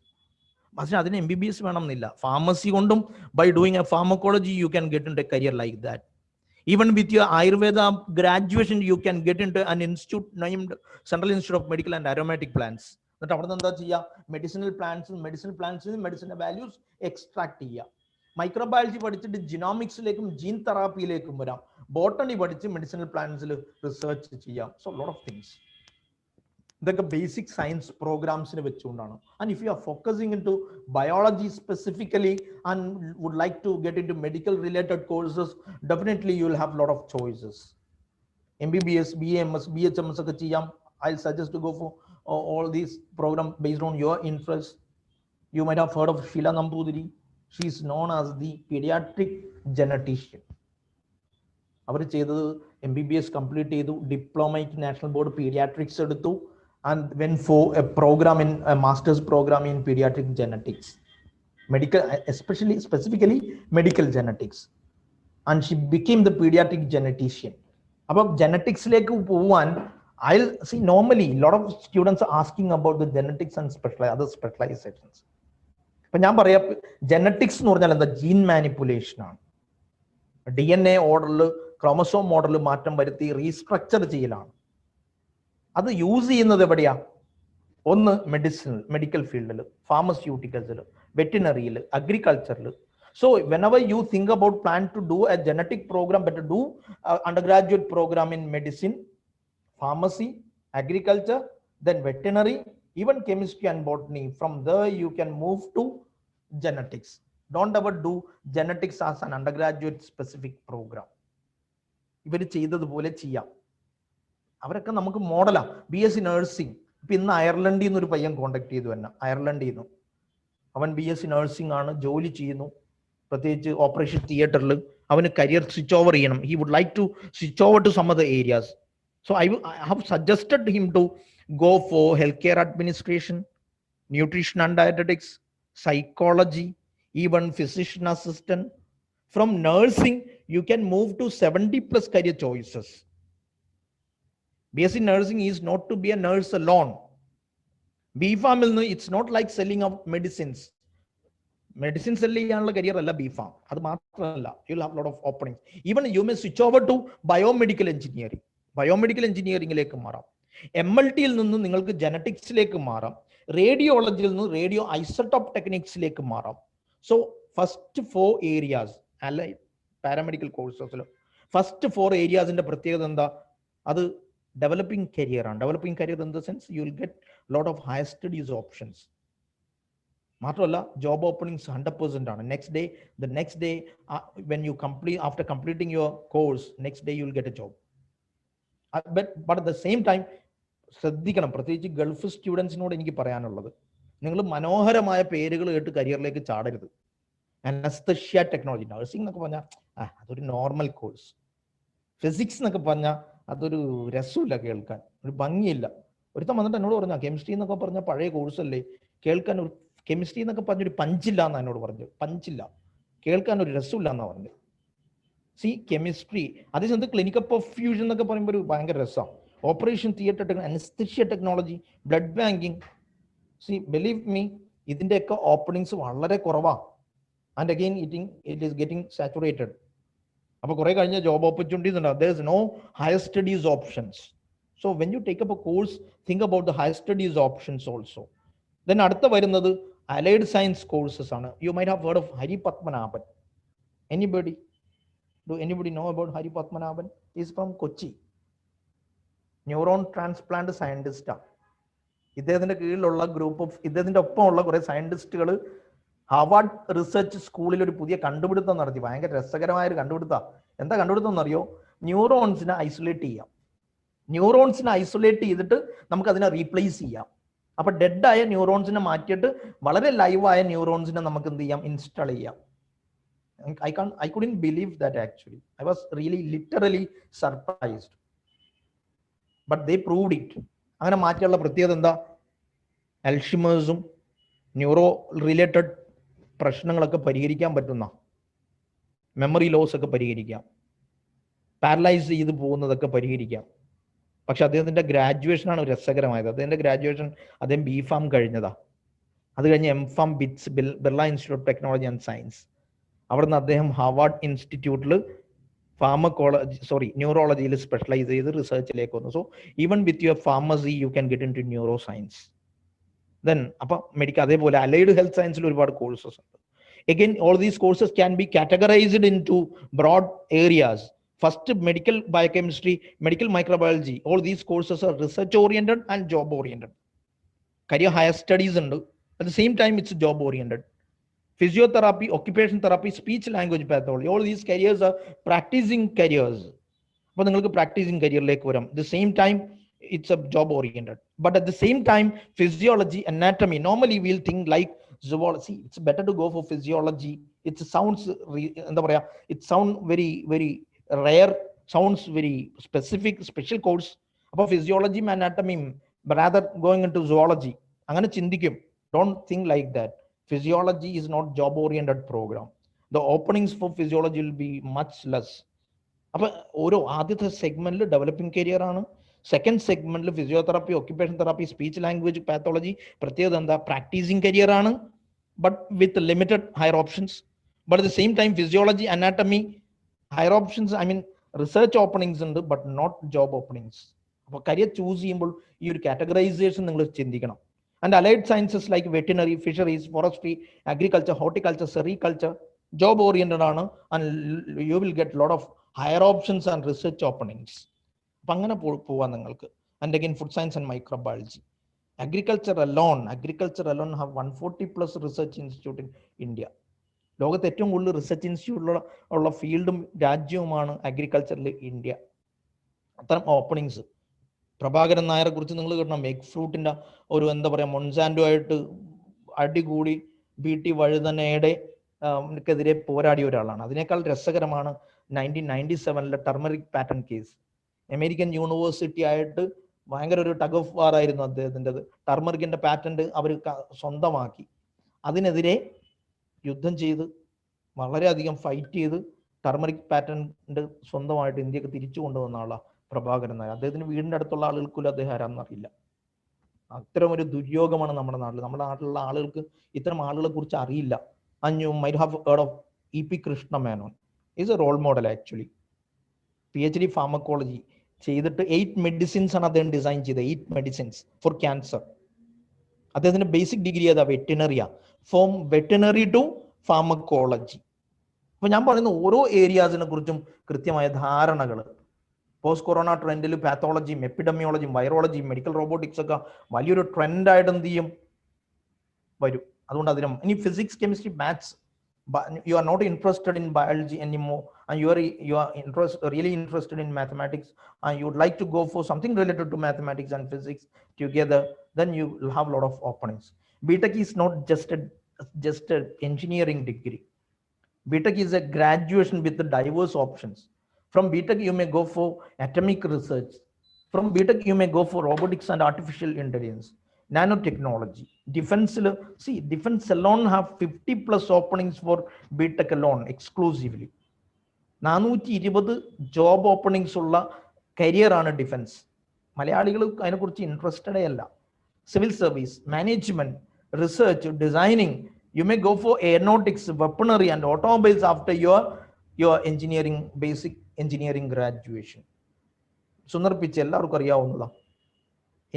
പക്ഷേ അതിന് MBBS വേണമെന്നില്ല. Pharmacy കൊണ്ടും by doing a pharmacology you can get into a career like that. Even with your Ayurveda graduation you can get into an institute named Central Institute of Medical and Aromatic Plants. എന്നിട്ട് അവിടെ നിന്ന് എന്താ ചെയ്യുക, medicinal പ്ലാന്റ്സിൽ മെഡിസിൻ്റെ values extract ചെയ്യുക. Microbiology പഠിച്ചിട്ട് ജിനോമിക്സിലേക്കും ജീൻ തെറാപ്പിയിലേക്കും വരാം. ബോട്ടണി പഠിച്ച് മെഡിസിനൽ പ്ലാന്റ്സിൽ റിസർച്ച് ചെയ്യാം. So lot of things. ഇതൊക്കെ ബേസിക് സയൻസ് പ്രോഗ്രാംസിന് വെച്ചുകൊണ്ടാണ്. And if you are focusing into biology specifically and would like to get into medical related courses, definitely you will have lot of choices. MBBS, BAMS, BHMS ഒക്കെ ചെയ്യാം. I'll suggest to go for all these programs based on your interest. You might have heard of Sheila Nambudiri. She is known as the pediatric genetician. അവർ ചെയ്തത് MBBS complete ചെയ്തു, diploma national board paediatrics എടുത്തു, and went for a program in a master's program in pediatric genetics, medical, specifically medical genetics, and she became the pediatric genetician. About genetics like one, I'll see normally a lot of students are asking about the genetics and other specializations. ഇപ്പൊ ഞാൻ പറയാം, genetics എന്ന് പറഞ്ഞാൽ എന്താ? Gene manipulation ആണ്. DNA ഓർഡറിൽ, chromosome മോഡലിൽ മാറ്റം വരുത്തി റീസ്ട്രക്ചർ ചെയ്യലാണ്. അത് യൂസ് ചെയ്യുന്നത് എവിടെയാ? ഒന്ന് മെഡിക്കൽ ഫീൽഡിൽ, ഫാർമസ്യൂട്ടിക്കൽസിൽ, വെറ്റിനറിയിൽ, അഗ്രികൾച്ചറിൽ. So whenever you think about plan to do a genetic program, better do undergraduate program in medicine, pharmacy, agriculture, then veterinary, even chemistry and botany. From there you can move to genetics. Don't ever do genetics as an undergraduate specific program. ഇവർ ചെയ്തതുപോലെ ചെയ്യാം. അവരൊക്കെ നമുക്ക് മോഡലാണ്. BSc nursing. ഇപ്പം ഇന്ന് അയർലൻഡിൽ നിന്നൊരു പയ്യൻ കോണ്ടാക്ട് ചെയ്തു തന്നെ, അയർലൻഡിൽ നിന്ന്. അവൻ BSc നഴ്സിംഗ് ആണ്, ജോലി ചെയ്യുന്നു, പ്രത്യേകിച്ച് ഓപ്പറേഷൻ തിയേറ്ററിൽ. അവന് കരിയർ സ്വിച്ച് ഓവർ ചെയ്യണം. He would like to switch over to some other areas. So I have suggested him to go for healthcare administration, nutrition and dietetics, psychology, even physician assistant. From nursing you can move to 70+ career choices. BSc nursing is not to be a nurse alone. B.Pharm it's not like selling of medicines. Medicine sell ചെയ്യാനുള്ള career അല്ല B.Pharm. അത് മാത്രമല്ല, you will have a lot of openings. Even you may switch over to biomedical engineering. Biomedical എഞ്ചിനീയറിംഗിലേക്ക് മാറാം. MLTയിൽ നിന്ന് നിങ്ങൾക്ക് ജനറ്റിക്സിലേക്ക് മാറാം. റേഡിയോളജിയിൽ നിന്ന് റേഡിയോ ഐസോട്ടോപ്പ് ടെക്നിക്സിലേക്ക് മാറാം. സോ ഫസ്റ്റ് 4 ഏരിയാസ് അല്ല പാരാമെഡിക്കൽ കോഴ്സസിൽ ഫസ്റ്റ് 4 ഏരിയാസിന്റെ പ്രത്യേകത എന്താ? അത് ഡെവലപ്പിംഗ് കരിയർ ആണ്. Developing career in the sense U will get lot of higher studies options. മാത്രമല്ല ജോബ് ഓപ്പണിംഗ്സ് 100% ആണ്. The next day when you complete, after completing your course, next day you will get a job. But at the same time, ശ്രദ്ധിക്കണം. പ്രത്യേകിച്ച് Gulf സ്റ്റുഡൻസിനോട് എനിക്ക് പറയാനുള്ളത്, നിങ്ങൾ മനോഹരമായ പേരുകൾ കേട്ട് കരിയറിലേക്ക് ചാടരുത്. അനസ്തഷ്യ ടെക്നോളജി, നഴ്സിംഗ് എന്നൊക്കെ പറഞ്ഞാൽ അതൊരു നോർമൽ കോഴ്സ്. ഫിസിക്സ് എന്നൊക്കെ പറഞ്ഞാൽ അതൊരു രസമില്ല കേൾക്കാൻ, ഒരു ഭംഗിയില്ല. ഒരുത്തം വന്നിട്ട് എന്നോട് പറഞ്ഞാൽ കെമിസ്ട്രി എന്നൊക്കെ പറഞ്ഞാൽ പഴയ കോഴ്സല്ലേ, കേൾക്കാൻ ഒരു കെമിസ്ട്രി എന്നൊക്കെ പറഞ്ഞൊരു പഞ്ചില്ല എന്നാണ് എന്നോട് പറഞ്ഞത്. പഞ്ചില്ല, കേൾക്കാൻ ഒരു രസമില്ല എന്നാണ് പറഞ്ഞത്. സി കെമിസ്ട്രി, അതേസമയത്ത് ക്ലിനിക്കൽ പെർഫ്യൂഷൻ എന്നൊക്കെ പറയുമ്പോൾ ഒരു ഭയങ്കര രസമാണ്. Operation theatre technology, anaesthesia technology, blood banking. See believe me, ഇതിൻ്റെയൊക്കെ ഓപ്പണിങ്സ് വളരെ കുറവാണ്. And again it is getting saturated. അപ്പോൾ കുറെ കഴിഞ്ഞ ജോബ് ഓപ്പർച്യൂണിറ്റീസ് ഉണ്ടാവും. There is no higher studies options. So when you take up a course, think about the higher studies options also. Then അടുത്ത വരുന്നത് allied science courses ആണ്. You might have heard of Hari Padmanabhan. Anybody? Do anybody know about Hari Padmanabhan? He is from Kochi. Neuron transplant സയന്റിസ്റ്റാണ്. ഇദ്ദേഹത്തിന്റെ കീഴിലുള്ള ഇദ്ദേഹത്തിന്റെ ഒപ്പമുള്ള കുറെ സയന്റിസ്റ്റുകൾ Harvard research സ്കൂളിൽ ഒരു പുതിയ കണ്ടുപിടുത്തം നടത്തി. ഭയങ്കര രസകരമായ ഒരു കണ്ടുപിടുത്തം. എന്താ കണ്ടുപിടുത്തം എന്നറിയോ? ന്യൂറോൺസിനെ ഐസൊലേറ്റ് ചെയ്യാം. ന്യൂറോൺസിനെ ഐസൊലേറ്റ് ചെയ്തിട്ട് നമുക്ക് അതിനെ റീപ്ലേസ് ചെയ്യാം. അപ്പൊ ഡെഡ് ആയ ന്യൂറോൺസിനെ മാറ്റിയിട്ട് വളരെ ലൈവായ ന്യൂറോൺസിനെ നമുക്ക് എന്ത് ചെയ്യാം? ഇൻസ്റ്റാൾ ചെയ്യാം. I couldn't believe that actually. I was really literally surprised. But they proved it. അങ്ങനെ മാറ്റിയുള്ള പ്രത്യേകത എന്താ? അൽഷിമേഴ്സും ന്യൂറോ റിലേറ്റഡ് പ്രശ്നങ്ങളൊക്കെ പരിഹരിക്കാൻ പറ്റുന്ന, മെമ്മറി ലോസ് ഒക്കെ പരിഹരിക്കാം, പാരലൈസ് ചെയ്ത് പോകുന്നതൊക്കെ പരിഹരിക്കാം. പക്ഷെ അദ്ദേഹത്തിന്റെ ഗ്രാജുവേഷനാണ് രസകരമായത്. അദ്ദേഹത്തിന്റെ ഗ്രാജുവേഷൻ, അദ്ദേഹം B.Pharm കഴിഞ്ഞതാ. അത് കഴിഞ്ഞ് M.Pharm Birla institute of technology and science. അവിടുന്ന് അദ്ദേഹം ഹാർവാർഡ് ഇൻസ്റ്റിറ്റ്യൂട്ടിൽ ന്യൂറോളജിയിൽ സ്പെഷ്യലൈസ് ചെയ്ത് റിസർച്ചിലേക്ക് വന്നു. So even with your pharmacy you can get into neuro science. ദെൻ അപ്പം മെഡിക്കൽ, അതേപോലെ അലൈഡ് ഹെൽത്ത് സയൻസിൽ ഒരുപാട് കോഴ്സസ് ഉണ്ട്. Again, all these courses can be categorized into broad areas. First, medical biochemistry, medical microbiology. All these courses are research oriented and job oriented. Career higher studies ഉണ്ട്. At the same time, it's job oriented. Physiotherapy, occupational therapy, speech language pathology, all these careers are practicing careers. അപ്പോൾ നിങ്ങൾക്ക് practising കരിയറിലേക്ക് വരാം. the same time it's a job oriented, but at the same time physiology, anatomy, normally we'll think like zoology. It's better to go for physiology. It sounds എന്താ പറയാ, it sound very very rare, sounds very specific, special course. അപ്പോൾ physiology anatomy rather going into zoology, അങ്ങനെ ചിന്തിക്കും. Don't think like that. Physiology is not job oriented program. The openings for physiology will be much less. അപ്പൊ ഓരോ ആദ്യത്തെ സെഗ്മെന്റിൽ developing career ആണ്. Second സെഗ്മെന്റിൽ physiotherapy, occupation therapy, speech language pathology. പ്രത്യേകത എന്താ? പ്രാക്ടീസിങ് കരിയർ ആണ്, but with limited higher options. But at the same time physiology, anatomy, higher options, I mean research openings ഉണ്ട്, ബട്ട് നോട്ട് ജോബ് ഓപ്പണിങ്സ്. അപ്പൊ career choose ചെയ്യുമ്പോൾ ഈ ഒരു categorisation നിങ്ങൾ ചിന്തിക്കണം. And allied sciences like veterinary, fisheries, forestry, agriculture, horticulture, sericulture, job oriented ആണ്, and you will get lot of higher options and research openings. അപ്പം അങ്ങനെ പോവാൻ നിങ്ങൾക്ക്. And again, food science and microbiology. Agriculture alone have 140+ research institute in India. ലോകത്ത് ഏറ്റവും കൂടുതൽ research ഇൻസ്റ്റിറ്റ്യൂട്ടിലുള്ള ഉള്ള ഫീൽഡും രാജ്യവുമാണ് അഗ്രികൾച്ചറിൽ ഇന്ത്യ. അത്തരം ഓപ്പണിങ്സ്. പ്രഭാകരൻ നായരെ കുറിച്ച് നിങ്ങൾ കേട്ടണം. എഗ് ഫ്രൂട്ടിന്റെ ഒരു എന്താ പറയാ, മൊൺസാൻഡോ ആയിട്ട് അടികൂടി BT വഴുതനയുടെ ക്കെതിരെ പോരാടിയ ഒരാളാണ്. അതിനേക്കാൾ രസകരമാണ് 1997 turmeric patent case. American university ആയിട്ട് ഭയങ്കര ഒരു ടഗ് ഓഫ് വാർ ആയിരുന്നു അദ്ദേഹത്തിൻ്റെത്. ടർമറിക്കിന്റെ പാറ്റന്റ് അവർ സ്വന്തമാക്കി. അതിനെതിരെ യുദ്ധം ചെയ്ത് വളരെയധികം ഫൈറ്റ് ചെയ്ത് ടർമറിക് പാറ്റന്റ് സ്വന്തമായിട്ട് ഇന്ത്യക്ക് തിരിച്ചു കൊണ്ടുവന്ന ആളാണ് പ്രഭാകരൻ നായർ. അദ്ദേഹത്തിന് വീടിൻ്റെ അടുത്തുള്ള ആളുകൾക്കും അദ്ദേഹം ആരാന്നറിയില്ല. അത്തരം ഒരു ദുര്യോഗമാണ് നമ്മുടെ നാട്ടിൽ. നമ്മുടെ നാട്ടിലുള്ള ആളുകൾക്ക് ഇത്തരം ആളുകളെ കുറിച്ച് അറിയില്ല. And you might have heard of E.P. Krishna Menon. He's a role model actually. PhD pharmacology ചെയ്തിട്ട് 8 മെഡിസിൻസ് ആണ് അദ്ദേഹം ഡിസൈൻ ചെയ്തത്. 8 മെഡിസിൻസ് ഫോർ ക്യാൻസർ. അദ്ദേഹത്തിന്റെ ബേസിക് ഡിഗ്രി ഏതാ? വെറ്റിനറിയാ. From veterinary to pharmacology. അപ്പൊ ഞാൻ പറയുന്ന ഓരോ ഏരിയാസിനെ കുറിച്ചും കൃത്യമായ ധാരണകൾ. പോസ്റ്റ് കൊറോണ ട്രെൻഡിൽ പാത്തോളജിയും എപ്പിഡമിയോളജിയും വൈറോളജിയും മെഡിക്കൽ റോബോട്ടിക്സ് ഒക്കെ വലിയൊരു ട്രെൻഡായിട്ട് എന്ത് ചെയ്യും? വരും. അതുകൊണ്ട് അതിനും ഇനി physics, chemistry, maths but you are not interested in biology anymore, and really interested in mathematics, and you would like to go for something related to mathematics and physics together, then you will have a lot of openings. BTech is not just a engineering degree. BTech is a graduation with the diverse options. From BTech, you may go for atomic research. From BTech, you may go for robotics and artificial intelligence, nanotechnology, defense. See, defense alone have 50 plus openings for BTech alone exclusively. 420 job openings ഉള്ള കരിയറാണ് defence. മലയാളികൾ അതിനെക്കുറിച്ച് ഇൻട്രസ്റ്റഡേ അല്ല. Civil service, management, research, designing. You may go for aeronautics, weaponry and automobiles after your engineering, basic engineering graduation. Sundar Pichai എല്ലാവർക്കും അറിയാവുന്നതാണ്.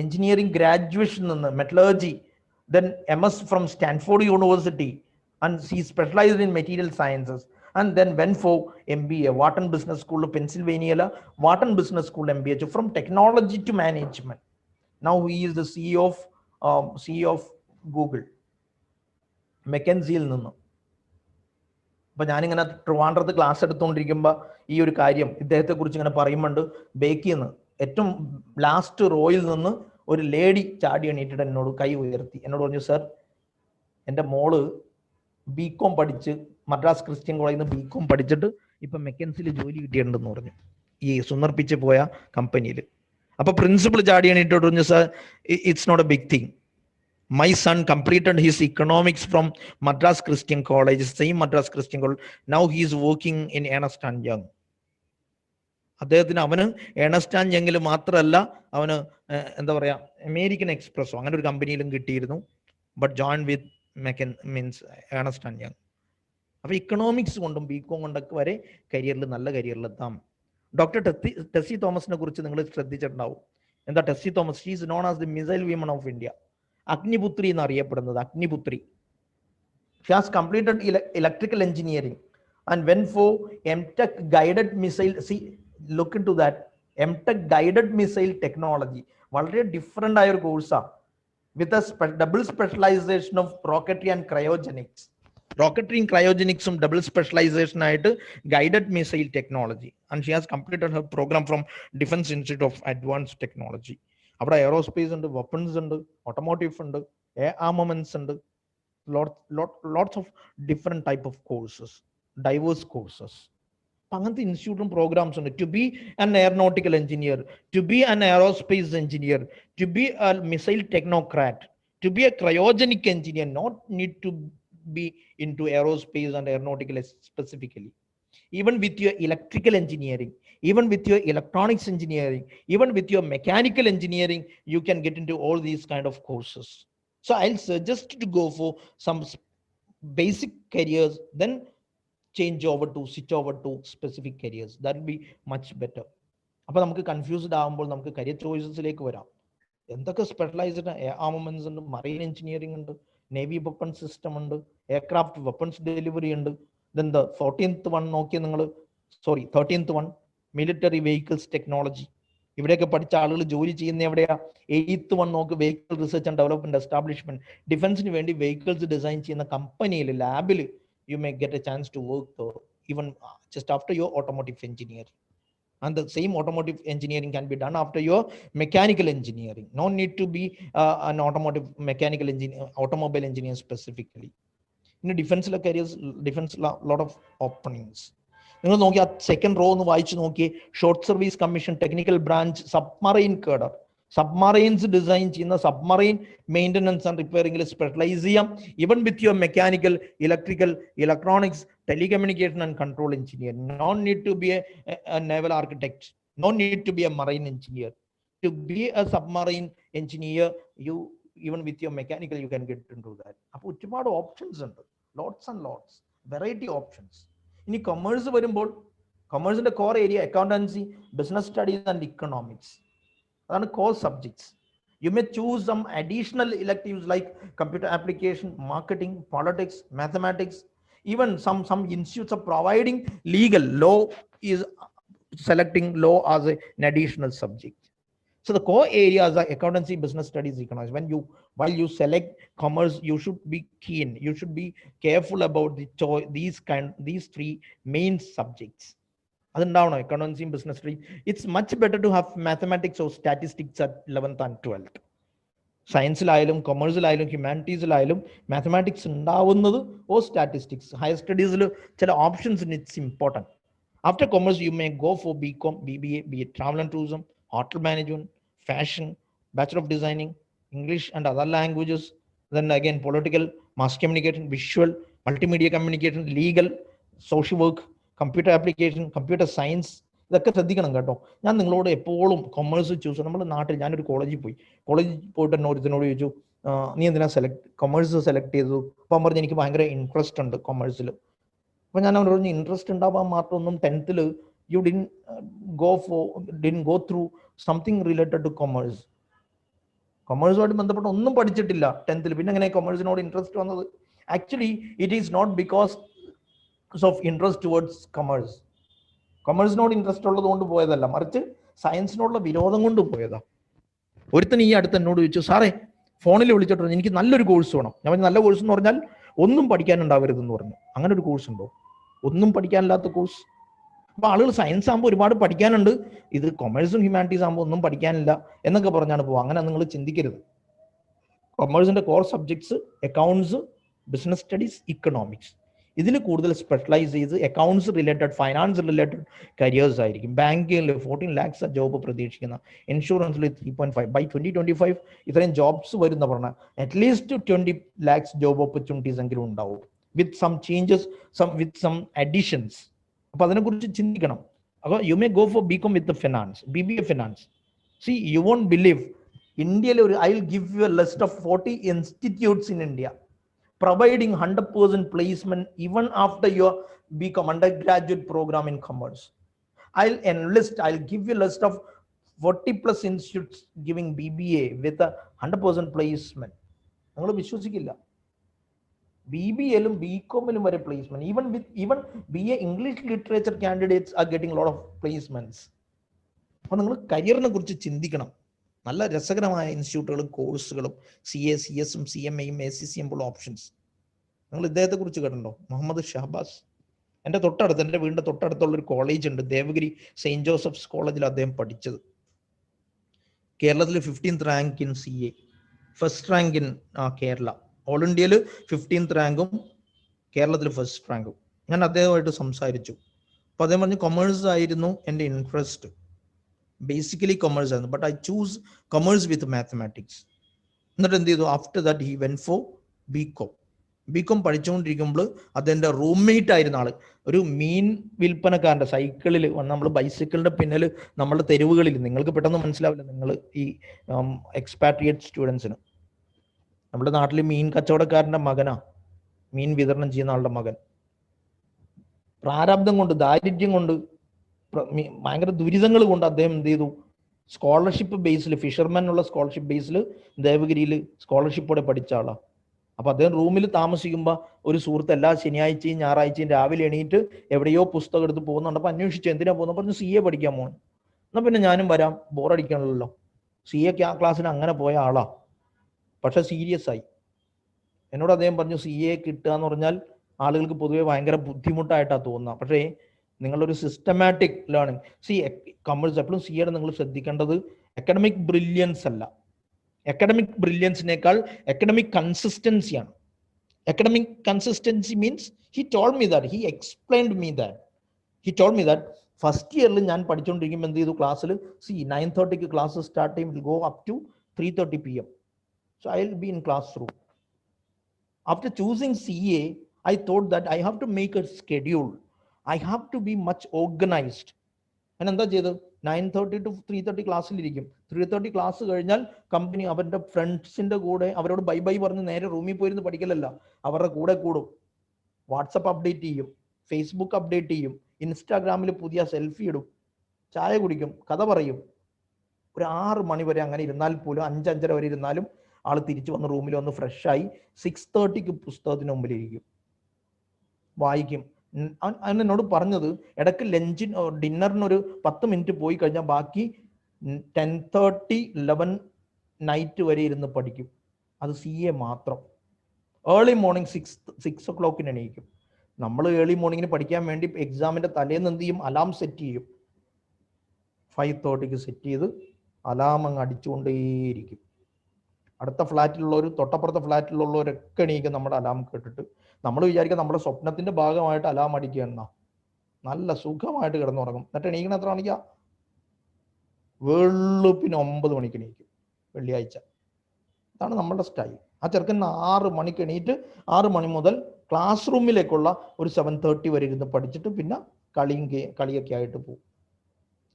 Engineering graduation നിന്ന് metallurgy, then MS from Stanford University, and he specialized in material sciences, and then went for MBA, Wharton Business School of Pennsylvania, Wharton Business School MBA, so from technology to management. Now he is the CEO of Google, മെക്കൻസിയിൽ നിന്ന്. അപ്പൊ ഞാനിങ്ങനെ ട്രിവാൻഡ്രത്ത് class എടുത്തുകൊണ്ടിരിക്കുമ്പോൾ ഈ ഒരു കാര്യം ഇദ്ദേഹത്തെ കുറിച്ച് ഇങ്ങനെ പറയുമ്പോണ്ട് ബേക്കിന്ന് ഏറ്റവും ലാസ്റ്റ് റോയിൽ നിന്ന് ഒരു ലേഡി ചാടി എണീറ്റിട്ട് എന്നോട് കൈ ഉയർത്തി എന്നോട് പറഞ്ഞു, സർ, എൻ്റെ മോള് BCom പഠിച്ച് മദ്രാസ് ക്രിസ്ത്യൻ കോളേജിൽ നിന്ന് BCom പഠിച്ചിട്ട് ഇപ്പൊ മെക്കൻസിൽ ജോലി കിട്ടിയിട്ടുണ്ടെന്ന് പറഞ്ഞു, ഈ സുന്ദർപ്പിച്ച് പോയ കമ്പനിയിൽ. അപ്പൊ പ്രിൻസിപ്പൾ ചാടി എണീറ്റിട്ട് പറഞ്ഞു, sir, it's not a big thing. My son completed his economics from Madras Christian College, same Madras Christian College. Now he is working in Ernst & Young. അദ്ദേഹത്തിന് അവന് ഏണസ്റ്റ് ആൻഡ് യങ്ങിൽ മാത്രമല്ല, അവന് എന്താ പറയാ അമേരിക്കൻ എക്സ്പ്രസോ അങ്ങനെ ഒരു കമ്പനിയിലും കിട്ടിയിരുന്നു. But join with Ernst and young. അപ്പൊ ഇക്കണോമിക്സ് കൊണ്ടും BCom കൊണ്ടൊക്കെ വരെ കരിയറിൽ നല്ല കരിയറിലെത്താം. ഡോക്ടർ ടെസ്സി തോമസിനെ കുറിച്ച് നിങ്ങൾ ശ്രദ്ധിച്ചിട്ടുണ്ടാവും. എന്താ Tessy Thomas? She is known as the missile woman of India. Agniputri എന്നറിയപ്പെടുന്നത് Agniputri. She has completed electrical engineering and went for MTech guided missile. See, look into that. MTech guided missile technology. വളരെ ഡിഫറെന്റ് ആയ ഒരു കോഴ്സാണ്, with double specialisation of rocketry and cryogenics. റോക്കറ്ററിയും ക്രയോജനിക്സും double specialisation ആയിട്ട് guided missile technology. And she has completed her programme from defence institute of advanced technology. അവിടെ aerospace ഉണ്ട്, weapons ഉണ്ട്, ഓട്ടോമോട്ടീവ് ഉണ്ട്, ആർമമെന്റ്സ് ഉണ്ട്, lots of different type of courses, diverse courses. അങ്ങനത്തെ ഇൻസ്റ്റിറ്റ്യൂട്ടും പ്രോഗ്രാംസ് ഉണ്ട്. To be an aeronautical engineer, to be an aerospace engineer, to be a missile technocrat, to be a cryogenic engineer, not need to be into aerospace and aeronautical specifically. Even with your electrical engineering, even with your electronics engineering, even with your mechanical engineering, you can get into all these kind of courses. So I'll suggest to go for some basic careers, then switch over to specific careers. That will be much better. അപ്പൊ നമുക്ക് confused ആകുമ്പോൾ നമുക്ക് career ചോയ്സസിലേക്ക് വരാം. എന്തൊക്കെ specialised ആർമമെന്റ്സ് ഉണ്ട്, marine engineering ഉണ്ട്, navy weapon system ഉണ്ട്, aircraft weapons delivery ഉണ്ട്. Then the 14th one നോക്കിയ നിങ്ങൾ, 13th one, military vehicles technology. ഇവിടെയൊക്കെ പഠിച്ച ആളുകൾ ജോലി ചെയ്യുന്ന എവിടെയാ? 8th one നോക്ക്, vehicle research and development establishment. ഡിഫൻസിന് വേണ്ടി വെഹിക്കിൾസ് ഡിസൈൻ ചെയ്യുന്ന കമ്പനിയിൽ, ലാബിൽ you may get a chance to work even just after your automotive engineering. And the same automotive engineering can be done after your mechanical engineering. No need to be an automotive mechanical engineer, automobile engineer specifically. In ഡിഫൻസിലെ careers, defence lot of openings. നിങ്ങൾ നോക്കി ആ second row ഒന്ന് വായിച്ചു നോക്കി. Short service commission, technical branch, submarine cadre. Submarines design ചെയ്യുന്ന, submarine maintenance and റിപ്പയറിംഗിൽ specialise ചെയ്യാം. Even with your mechanical, electrical, electronics, telecommunication and control engineer. No need to be a naval architect, no need to be a marine engineer. To be a submarine engineer, you even with your mechanical you can get into that. അപ്പോൾ ഒരുപാട് options ഉണ്ട്, lots and lots, variety options. ഇനി commerce വരുമ്പോൾ, കൊമേഴ്സിന്റെ core area accountancy, business studies and economics. അതാണ് core subjects. You may choose some additional electives like computer application, marketing, politics, mathematics. Even some institutes are providing legal. Law is selecting law as an additional subject. So the core areas are accountancy, business studies, economics. While you select commerce, you should be keen. You should be careful about these three main subjects. Adundavano accountancy, business studies. It's much better to have mathematics or statistics at 11th and 12th. സയൻസിലായാലും കൊമേഴ്സിലായാലും ഹ്യൂമാനിറ്റീസിലായാലും mathematics ഉണ്ടാവുന്നത് ഓ statistics. Higher സ്റ്റഡീസിൽ ചില options it's important. After commerce you may go for BCom, BBA, be it travel and tourism, hotel management, fashion, Bachelor of Designing, English and other languages, then again political, mass communication, visual, multimedia communication, legal, social work, computer application, computer science, ഇതൊക്കെ ശ്രദ്ധിക്കണം കേട്ടോ. ഞാൻ നിങ്ങളോട് എപ്പോഴും commerce choose. നമ്മുടെ നാട്ടിൽ ഞാനൊരു കോളേജിൽ പോയിട്ട് തന്നെ ഒരുത്തിനോട് ചോദിച്ചു, നീ എന്തിനാ കൊമേഴ്സ് സെലക്ട് ചെയ്തു? അപ്പം പറഞ്ഞു എനിക്ക് ഭയങ്കര ഇൻട്രസ്റ്റ് ഉണ്ട് കൊമേഴ്സിൽ. അപ്പം ഞാൻ അവരോട് പറഞ്ഞു ഇൻട്രസ്റ്റ് ഉണ്ടാവാൻ മാത്രമൊന്നും 10th you didn't go through something related to commerce. കൊമേഴ്സുമായിട്ട് ബന്ധപ്പെട്ട് ഒന്നും പഠിച്ചിട്ടില്ല 10th. പിന്നെ എങ്ങനെ കൊമേഴ്സിനോട് ഇൻട്രസ്റ്റ് വന്നത്? Actually it is not because of interest towards commerce. കൊമേഴ്സിനോട് ഇൻട്രസ്റ്റ് ഉള്ളത് കൊണ്ട് പോയതല്ല, മറിച്ച് സയൻസിനോടുള്ള വിരോധം കൊണ്ട് പോയതാ. ഒരുത്തൻ ഈ അടുത്ത് എന്നോട് ചോദിച്ചു, സാറേ ഫോണിൽ വിളിച്ചിട്ട് പറഞ്ഞു എനിക്ക് നല്ലൊരു കോഴ്സ് വേണം. ഞാൻ പറഞ്ഞു നല്ല കോഴ്സ് എന്ന് പറഞ്ഞാൽ ഒന്നും പഠിക്കാനുണ്ടാവരുതെന്ന് പറഞ്ഞു. അങ്ങനെ ഒരു കോഴ്സ് ഉണ്ടോ? ഒന്നും പഠിക്കാനില്ലാത്ത കോഴ്സ്? അപ്പൊ ആളുകൾ സയൻസ് ആകുമ്പോൾ ഒരുപാട് പഠിക്കാനുണ്ട്, ഇത് കൊമേഴ്സും ഹ്യൂമാനിറ്റീസ് ആകുമ്പോൾ ഒന്നും പഠിക്കാനില്ല എന്നൊക്കെ പറഞ്ഞാണ് പോകുക. അങ്ങനെ നിങ്ങൾ ചിന്തിക്കരുത്. കൊമേഴ്സിന്റെ core subjects accounts, business studies, economics. ഇതിൽ കൂടുതൽ സ്പെഷ്യലൈസ് ചെയ്ത് accounts related, finance related careers ആയിരിക്കും. ബാങ്കിൽ 14 lakhs ജോബ് പ്രതീക്ഷിക്കുന്ന, ഇൻഷുറൻസിൽ 3.5. ബൈ 2025 ഇത്രയും ജോബ്സ് വരുന്ന പറഞ്ഞാൽ അറ്റ്ലീസ്റ്റ് 20 lakhs ജോബ് ഓപ്പർച്യൂണിറ്റീസ് എങ്കിലും ഉണ്ടാവും, with some changes, with some additions. അപ്പൊ അതിനെക്കുറിച്ച് ചിന്തിക്കണം. അപ്പോൾ you may go for BCom with finance, BBA finance. See you won't believe, ഇന്ത്യയിൽ I will give you a list of 40 institutes in India providing 100% placement even after your BCom undergraduate program in commerce. I'll give you a list of 40 plus institutes giving BBA with a 100% placement. നിങ്ങൾ വിശ്വസിക്കില്ല, BBA-ലും BCom-ലും വരെ placement. even BA English literature candidates are getting a lot of placements. അപ്പോൾ നിങ്ങൾ കരിയറിനെ കുറിച്ച് ചിന്തിക്കണം. നല്ല രസകരമായ ഇൻസ്റ്റിറ്റ്യൂട്ടുകളും കോഴ്സുകളും CA, CS-ഉം CMA-യും ACCM പോലുള്ള ഓപ്ഷൻസ്. നിങ്ങൾ ഇദ്ദേഹത്തെ കുറിച്ച് കേട്ടിട്ടുണ്ടോ? മുഹമ്മദ് ഷഹബാസ്. എൻ്റെ വീടിൻ്റെ തൊട്ടടുത്തുള്ള ഒരു കോളേജ് ഉണ്ട്, ദേവഗിരി സെയിന്റ് ജോസഫ്സ് കോളേജിൽ അദ്ദേഹം പഠിച്ചത്. കേരളത്തിൽ 15th rank in CA, first rank in Kerala. All ഇന്ത്യയിൽ 15th റാങ്കും കേരളത്തിൽ ഫസ്റ്റ് റാങ്കും. ഞാൻ അദ്ദേഹമായിട്ട് സംസാരിച്ചു. അപ്പോൾ അദ്ദേഹം പറഞ്ഞു കൊമേഴ്സ് ആയിരുന്നു എൻ്റെ ഇൻട്രസ്റ്റ്, ബേസിക്കലി കൊമേഴ്സ് ആയിരുന്നു, but I choose commerce with mathematics. എന്നിട്ട് എന്ത് ചെയ്തു? After that he went four BCom പഠിച്ചുകൊണ്ടിരിക്കുമ്പോൾ അതെൻ്റെ റൂംമേറ്റ് ആയിരുന്ന ആള്, ഒരു മീൻ വിൽപ്പനക്കാരൻ്റെ സൈക്കിളിൽ വന്ന്, നമ്മൾ ബൈസിക്കിളിന്റെ പിന്നിൽ നമ്മളുടെ തെരുവുകളിൽ, നിങ്ങൾക്ക് പെട്ടെന്ന് മനസ്സിലാവില്ല, നിങ്ങൾ ഈ എക്സ്പാട്രിയേറ്റ് സ്റ്റുഡൻസിന്, നമ്മുടെ നാട്ടിൽ മീൻ കച്ചവടക്കാരൻ്റെ മകനാ, മീൻ വിതരണം ചെയ്യുന്ന ആളുടെ മകൻ. പ്രാരാബ്ദം കൊണ്ട്, ദാരിദ്ര്യം കൊണ്ട്, ഭയങ്കര ദുരിതങ്ങൾ കൊണ്ട് അദ്ദേഹം എന്ത് ചെയ്തു? സ്കോളർഷിപ്പ് ബേസിൽ, ഫിഷർമാനുള്ള സ്കോളർഷിപ്പ് ബേസിൽ ദേവഗിരിയിൽ സ്കോളർഷിപ്പോടെ പഠിച്ച ആളാണ്. അപ്പൊ അദ്ദേഹം റൂമിൽ താമസിക്കുമ്പോൾ ഒരു സുഹൃത്ത് എല്ലാ ശനിയാഴ്ചയും ഞായറാഴ്ചയും രാവിലെ എണീറ്റ് എവിടെയോ പുസ്തകം എടുത്ത് പോകുന്നുണ്ട്. അപ്പൊ അന്വേഷിച്ചു എന്തിനാ പോകുന്നത്? പറഞ്ഞു CA പഠിക്കാൻ പോകുന്നു. എന്നാ പിന്നെ ഞാനും വരാം, ബോറടിക്കണമല്ലോ. CA ക്ലാസ്സിന് അങ്ങനെ പോയ ആളാ, പക്ഷെ സീരിയസ് ആയി. എന്നോട് അദ്ദേഹം പറഞ്ഞു CA കിട്ടുക എന്ന് പറഞ്ഞാൽ ആളുകൾക്ക് പൊതുവെ ഭയങ്കര ബുദ്ധിമുട്ടായിട്ടാണ് തോന്നുക. പക്ഷേ നിങ്ങളൊരു സിസ്റ്റമാറ്റിക് ലേണിംഗ്, കൊമേഴ്സ് എപ്പോഴും CA നിങ്ങൾ ശ്രദ്ധിക്കേണ്ടത് അക്കാഡമിക് ബ്രില്യൻസ് അല്ല, അക്കാഡമിക് ബ്രില്യൻസിനേക്കാൾ അക്കാഡമിക് കൺസിസ്റ്റൻസിയാണ്. Academic consistency means he told me that, he explained me that, he told me that first ഇയറിൽ ഞാൻ പഠിച്ചുകൊണ്ടിരിക്കുമ്പോൾ എന്ത് ചെയ്തു? ക്ലാസ്സിൽ 9:30 ക്ലാസ് സ്റ്റാർട്ട് ചെയ്യും, will go up to 3:30 PM. So I will be in classroom. After choosing CA, I thought that I have to make a schedule. I have to be much organized. ഞാൻ എന്താ ചെയ്തത്? 9:30 to 3:30 ക്ലാസ്സിലിരിക്കും. 3:30 class കഴിഞ്ഞാൽ company അവരുടെ ഫ്രണ്ട്സിന്റെ കൂടെ അവരോട് bye bye പറഞ്ഞ് നേരെ റൂമിൽ പോയിരുന്ന് പഠിക്കലല്ല, അവരുടെ കൂടെ കൂടും, വാട്സപ്പ് അപ്ഡേറ്റ് ചെയ്യും, ഫേസ്ബുക്ക് അപ്ഡേറ്റ് ചെയ്യും, ഇൻസ്റ്റാഗ്രാമിൽ പുതിയ സെൽഫി ഇടും, ചായ കുടിക്കും, കഥ പറയും. ഒരു 6 മണി വരെ അങ്ങനെ ഇരുന്നാൽ പോലും, 5-5:30 വരെ ഇരുന്നാലും ആൾ തിരിച്ചു വന്ന് റൂമിൽ വന്ന് ഫ്രഷായി 6:30 പുസ്തകത്തിന് മുമ്പിലിരിക്കും, വായിക്കും. അവൻ എന്നോട് പറഞ്ഞത് ഇടയ്ക്ക് ഡിന്നറിനൊരു 10 മിനിറ്റ് പോയി കഴിഞ്ഞാൽ ബാക്കി 10:30 11 നൈറ്റ് വരെ ഇരുന്ന് പഠിക്കും. അത് CA മാത്രം. ഏർലി മോർണിംഗ് 6 o'clock എണീക്കും. നമ്മൾ ഏർലി മോർണിംഗിന് പഠിക്കാൻ വേണ്ടി എക്സാമിൻ്റെ തലേന്ന് എന്ത് ചെയ്യും, അലാം സെറ്റ് ചെയ്യും. 5:30 സെറ്റ് ചെയ്ത് അലാം അങ്ങ് അടിച്ചുകൊണ്ടേയിരിക്കും. അടുത്ത ഫ്ലാറ്റിലുള്ളവർ, തൊട്ടപ്പുറത്തെ ഫ്ലാറ്റിലുള്ളവരൊക്കെ എണീക്കും നമ്മുടെ അലാം കേട്ടിട്ട്. നമ്മൾ വിചാരിക്കുക നമ്മുടെ സ്വപ്നത്തിൻ്റെ ഭാഗമായിട്ട് അലാം അടിക്കുക എന്നാ. നല്ല സുഖമായിട്ട് കിടന്നുറങ്ങും. എന്നിട്ട് എണീക്കണം എത്ര മണിക്കാ? വെളുപ്പിന് 9 മണിക്ക് എണീക്കും വെള്ളിയാഴ്ച. ഇതാണ് നമ്മളുടെ സ്റ്റൈൽ. ആ ചെറുക്കൻ 6 മണിക്ക് എണീറ്റ് 6 മണി മുതൽ ക്ലാസ് റൂമിലേക്കുള്ള ഒരു 7:30 വരെ ഇരുന്ന് പഠിച്ചിട്ട് പിന്നെ കളിയൊക്കെ ആയിട്ട് പോകും.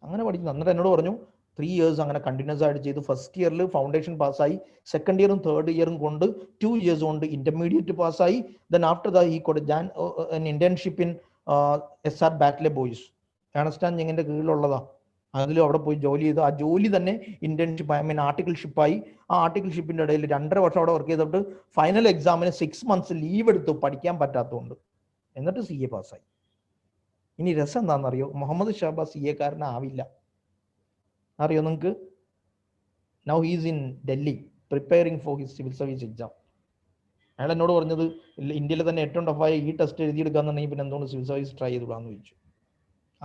അങ്ങനെ പഠിക്കുന്നു. എന്നിട്ട് എന്നോട് പറഞ്ഞു 3 years അങ്ങനെ കണ്ടിന്യൂസ് ആയിട്ട് ചെയ്തു. ഫസ്റ്റ് ഇയറിൽ ഫൗണ്ടേഷൻ പാസ്സായി, സെക്കൻഡ് ഇയറും തേർഡ് ഇയറും കൊണ്ട് 2 years കൊണ്ട് ഇന്റർമീഡിയറ്റ് പാസ്സായി. Then after that he got an internship in SR Batliboi. Ernst ഞങ്ങളുടെ കീഴിലുള്ളതാ. അതിലും അവിടെ പോയി ജോലി ചെയ്തു. ആ ജോലി തന്നെ ഇന്റേൺഷിപ്പ്, ഐ മീൻ ആർട്ടിക്കിൾഷിപ്പായി. ആ ആർട്ടിക്കിൾഷിപ്പിന്റെ ഇടയിൽ 2.5 വർഷം അവിടെ വർക്ക് ചെയ്തിട്ട് ഫൈനൽ എക്സാമിന് 6 months ലീവ് എടുത്തു പഠിക്കാൻ പറ്റാത്തതുകൊണ്ട്. എന്നിട്ട് CA പാസ്സായി. ഇനി രസം എന്താണെന്നറിയോ? മുഹമ്മദ് ഷാബാസ് CA കാരനാവില്ല. അറിയോ നിങ്ങൾക്ക്? Now he's in Delhi preparing for his civil service exam. അയാൾ എന്നോട് പറഞ്ഞത് ഇന്ത്യയിൽ തന്നെ ഏറ്റവും ടഫായ ഈ ടെസ്റ്റ് എഴുതിയെടുക്കാന്നുണ്ടെങ്കിൽ പിന്നെ എന്തുകൊണ്ട് സിവിൽ സർവീസ് ട്രൈ ചെയ്തുകൂടാന്ന് ചോദിച്ചു.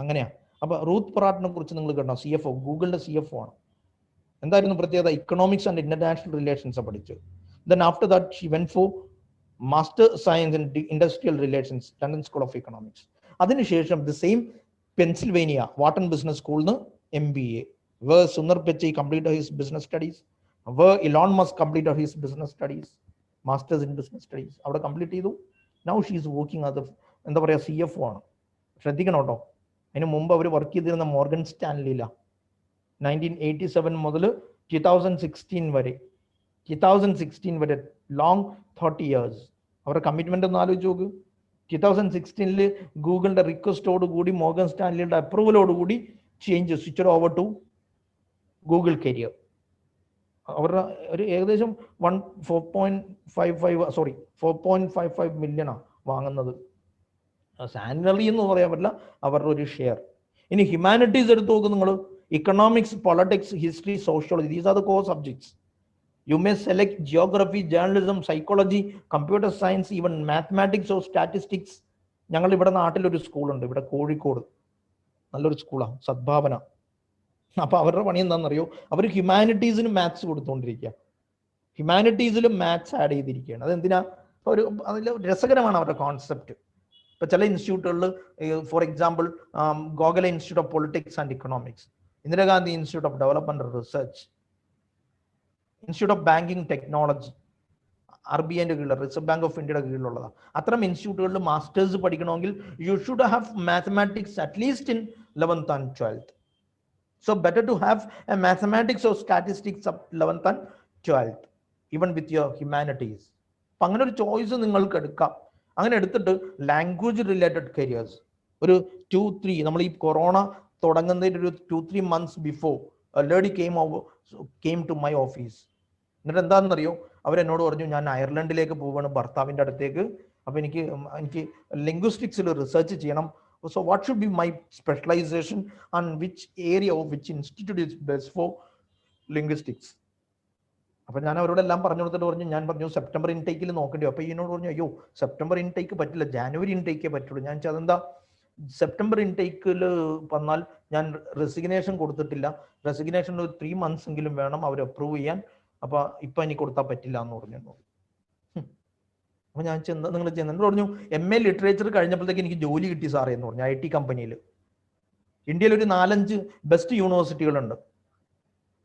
അങ്ങനെയാ. അപ്പൊ റൂത്ത് പറാട്ടിനെ കുറിച്ച് നിങ്ങൾ കേട്ടോ? CFO, ഗൂഗിളിന്റെ CFO ആണ്. എന്തായിരുന്നു പ്രത്യേകത? ഇക്കണോമിക്സ് ആൻഡ് ഇന്റർനാഷണൽ റിലേഷൻസ് പഠിച്ചു. Then after that she went four master science in industrial relations, London school of economics. അതിനുശേഷം ദി സെയിം പെൻസിൽവേനിയ വാട്ടൺ ബിസിനസ് സ്കൂളിൽ നിന്ന് MBA, where Sundar Pichai completed his business studies, where Elon Musk completed his business studies, masters in business studies. അവിടെ complete ചെയ്തു. Now she is working അത് എന്താ പറയുക CFO ആണ്. ശ്രദ്ധിക്കണം കേട്ടോ. അതിന് മുമ്പ് അവർ വർക്ക് ചെയ്തിരുന്ന മോർഗൻ സ്റ്റാൻലിയിലാണ്. 1987 മുതൽ 2016 വരെ ലോങ് 30 years. അവരുടെ കമ്മിറ്റ്മെന്റ് ഒന്ന് ആലോചിച്ച് നോക്ക്. 2016 ഗൂഗിളിന്റെ റിക്വസ്റ്റോട് കൂടി മോർഗൻ സ്റ്റാൻലിയുടെ അപ്രൂവലോട് കൂടി change switch over to Google career. അവരുടെ ഒരു ഏകദേശം 4.55 മില്യണാണ് വാങ്ങുന്നത്. ആനുവലി എന്ന് പറയാൻ പറ്റില്ല, അവരുടെ ഒരു ഷെയർ. ഇനി ഹ്യൂമാനിറ്റീസ് എടുത്ത് നോക്കും നിങ്ങൾ. Economics, politics, history, sociology, these are the core subjects. You may select geography, journalism, psychology, computer science, even mathematics or statistics. ഞങ്ങൾ ഇവിടെ നാട്ടിലൊരു സ്കൂളുണ്ട്, ഇവിടെ കോഴിക്കോട്, നല്ലൊരു സ്കൂളാണ്, സദ്ഭാവന. അപ്പൊ അവരുടെ പണി എന്താണെന്നറിയോ? അവർ ഹ്യൂമാനിറ്റീസിന് മാത്സ് കൊടുത്തുകൊണ്ടിരിക്കുക, ഹ്യൂമാനിറ്റീസിലും മാത്സ് ആഡ് ചെയ്തിരിക്കുകയാണ്. അതെന്തിനാ? ഒരു അതിൽ രസകരമാണ് അവരുടെ കോൺസെപ്റ്റ്. ഇപ്പൊ ചില ഇൻസ്റ്റിറ്റ്യൂട്ടുകളിൽ, for example Gokhale institute of politics and economics, Indira Gandhi institute of development research, institute of banking technology, RBIന്റെ കീഴിൽ, റിസർവ് ബാങ്ക് ഓഫ് ഇന്ത്യയുടെ കീഴിലുള്ളതാണ്. അത്തരം ഇൻസ്റ്റിറ്റ്യൂട്ടുകളിൽ മാസ്റ്റേഴ്സ് പഠിക്കണമെങ്കിൽ you should have mathematics at least in 11th and 12th. So better to have a mathematics or statistics of 11th and 12th, even with your humanities. അപ്പം അങ്ങനെ ഒരു ചോയ്സ് നിങ്ങൾക്ക് എടുക്കാം. അങ്ങനെ എടുത്തിട്ട് ലാംഗ്വേജ് റിലേറ്റഡ് കരിയേഴ്സ് ഒരു 2-3, നമ്മൾ ഈ കൊറോണ തുടങ്ങുന്നതിന് ഒരു 2-3 months before lady came to my office. എന്നിട്ട് എന്താണെന്നറിയോ? അവരെന്നോട് പറഞ്ഞു, ഞാൻ അയർലൻഡിലേക്ക് പോവുകയാണ് ഭർത്താവിൻ്റെ അടുത്തേക്ക്. അപ്പം എനിക്ക് ലിംഗ്വിസ്റ്റിക്സിൽ റിസർച്ച് ചെയ്യണം. So what should be my specialization and which area or which institute is best for linguistics? അപ്പൊ ഞാൻ അവരോടെല്ലാം പറഞ്ഞു കൊടുത്തിട്ട് പറഞ്ഞു, ഞാൻ പറഞ്ഞു സെപ്റ്റംബർ ഇൻടേക്കിൽ നോക്കേണ്ടി. അപ്പൊ എന്നോട് പറഞ്ഞു, അയ്യോ സെപ്റ്റംബർ ഇൻടേക്ക് പറ്റില്ല, ജാനുവരി ഇൻടേക്കേ പറ്റുള്ളൂ. ഞാൻ വെച്ചാൽ അതെന്താ? സെപ്റ്റംബർ ഇൻടേക്കിൽ വന്നാൽ ഞാൻ റെസിഗ്നേഷൻ കൊടുത്തിട്ടില്ല, റെസിഗ്നേഷൻ ഒരു 3 months എങ്കിലും വേണം അവർ അപ്രൂവ് ചെയ്യാൻ. അപ്പൊ ഇപ്പൊ എനിക്ക് കൊടുത്താൽ പറ്റില്ല എന്ന് പറഞ്ഞു. അപ്പൊ ഞാൻ നിങ്ങൾ ചെന്നിട്ട് പറഞ്ഞു, MA ലിറ്ററേച്ചർ കഴിഞ്ഞപ്പോഴത്തേക്ക് എനിക്ക് ജോലി കിട്ടി സാറേ എന്ന് പറഞ്ഞു, IT കമ്പനിയിൽ. ഇന്ത്യയിൽ ഒരു 4-5 ബെസ്റ്റ് യൂണിവേഴ്സിറ്റികളുണ്ട്.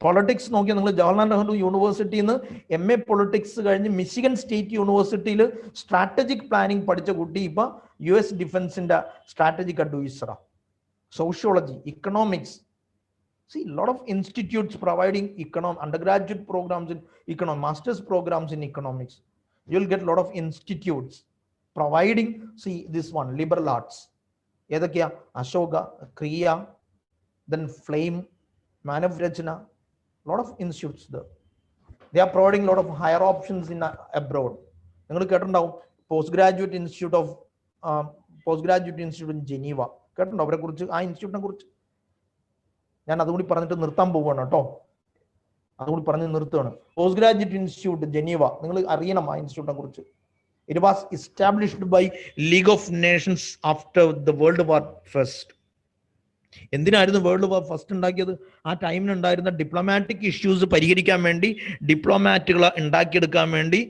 പൊളിറ്റിക്സ് നോക്കിയാൽ നിങ്ങൾ ജവഹർലാൽ നെഹ്റു യൂണിവേഴ്സിറ്റിയിൽ നിന്ന് MA പൊളിറ്റിക്സ് കഴിഞ്ഞ് മിഷിഗൻ സ്റ്റേറ്റ് യൂണിവേഴ്സിറ്റിയിൽ സ്ട്രാറ്റജിക് പ്ലാനിങ് പഠിച്ച കുട്ടി ഇപ്പൊ US ഡിഫൻസിന്റെ സ്ട്രാറ്റജിക് അഡ്വൈസറാ. Sociology, economics. See, a lot of institutes providing undergraduate programs in economics, master's programs in economics. You'll get a lot of institutes providing, see this one, liberal arts. Edakya, Ashoka, Kriya, then Flame, Manavrajana, a lot of institutes there. They are providing a lot of higher options in abroad. നിങ്ങൾ കേട്ടിട്ടുണ്ടാവും postgraduate institute in Geneva. കേട്ടിട്ടുണ്ടോ അവരെ കുറിച്ച്, ആ ഇൻസ്റ്റിറ്റ്യൂട്ടിനെ കുറിച്ച്? ഞാൻ അതുകൂടി പറഞ്ഞിട്ട് നിർത്താൻ പോവുകയാണ് കേട്ടോ. അതുകൂടി പറഞ്ഞ് നിർത്തുകയാണ്. പോസ്റ്റ് ഗ്രാജുവേറ്റ് ഇൻസ്റ്റിറ്റ്യൂട്ട് ജനീവ, നിങ്ങൾ അറിയണം ആ ഇൻസ്റ്റിറ്റ്യൂട്ടിനെ കുറിച്ച്. It was established by League of Nations after the World War first. എന്തിനായിരുന്നു വേൾഡ് വാർ ഫസ്റ്റ് ഉണ്ടാക്കിയത്? ആ ടൈമിനുണ്ടായിരുന്ന ഡിപ്ലോമാറ്റിക് ഇഷ്യൂസ് പരിഹരിക്കാൻ വേണ്ടി, ഡിപ്ലോമാറ്റുകളെ ഉണ്ടാക്കിയെടുക്കാൻ വേണ്ടി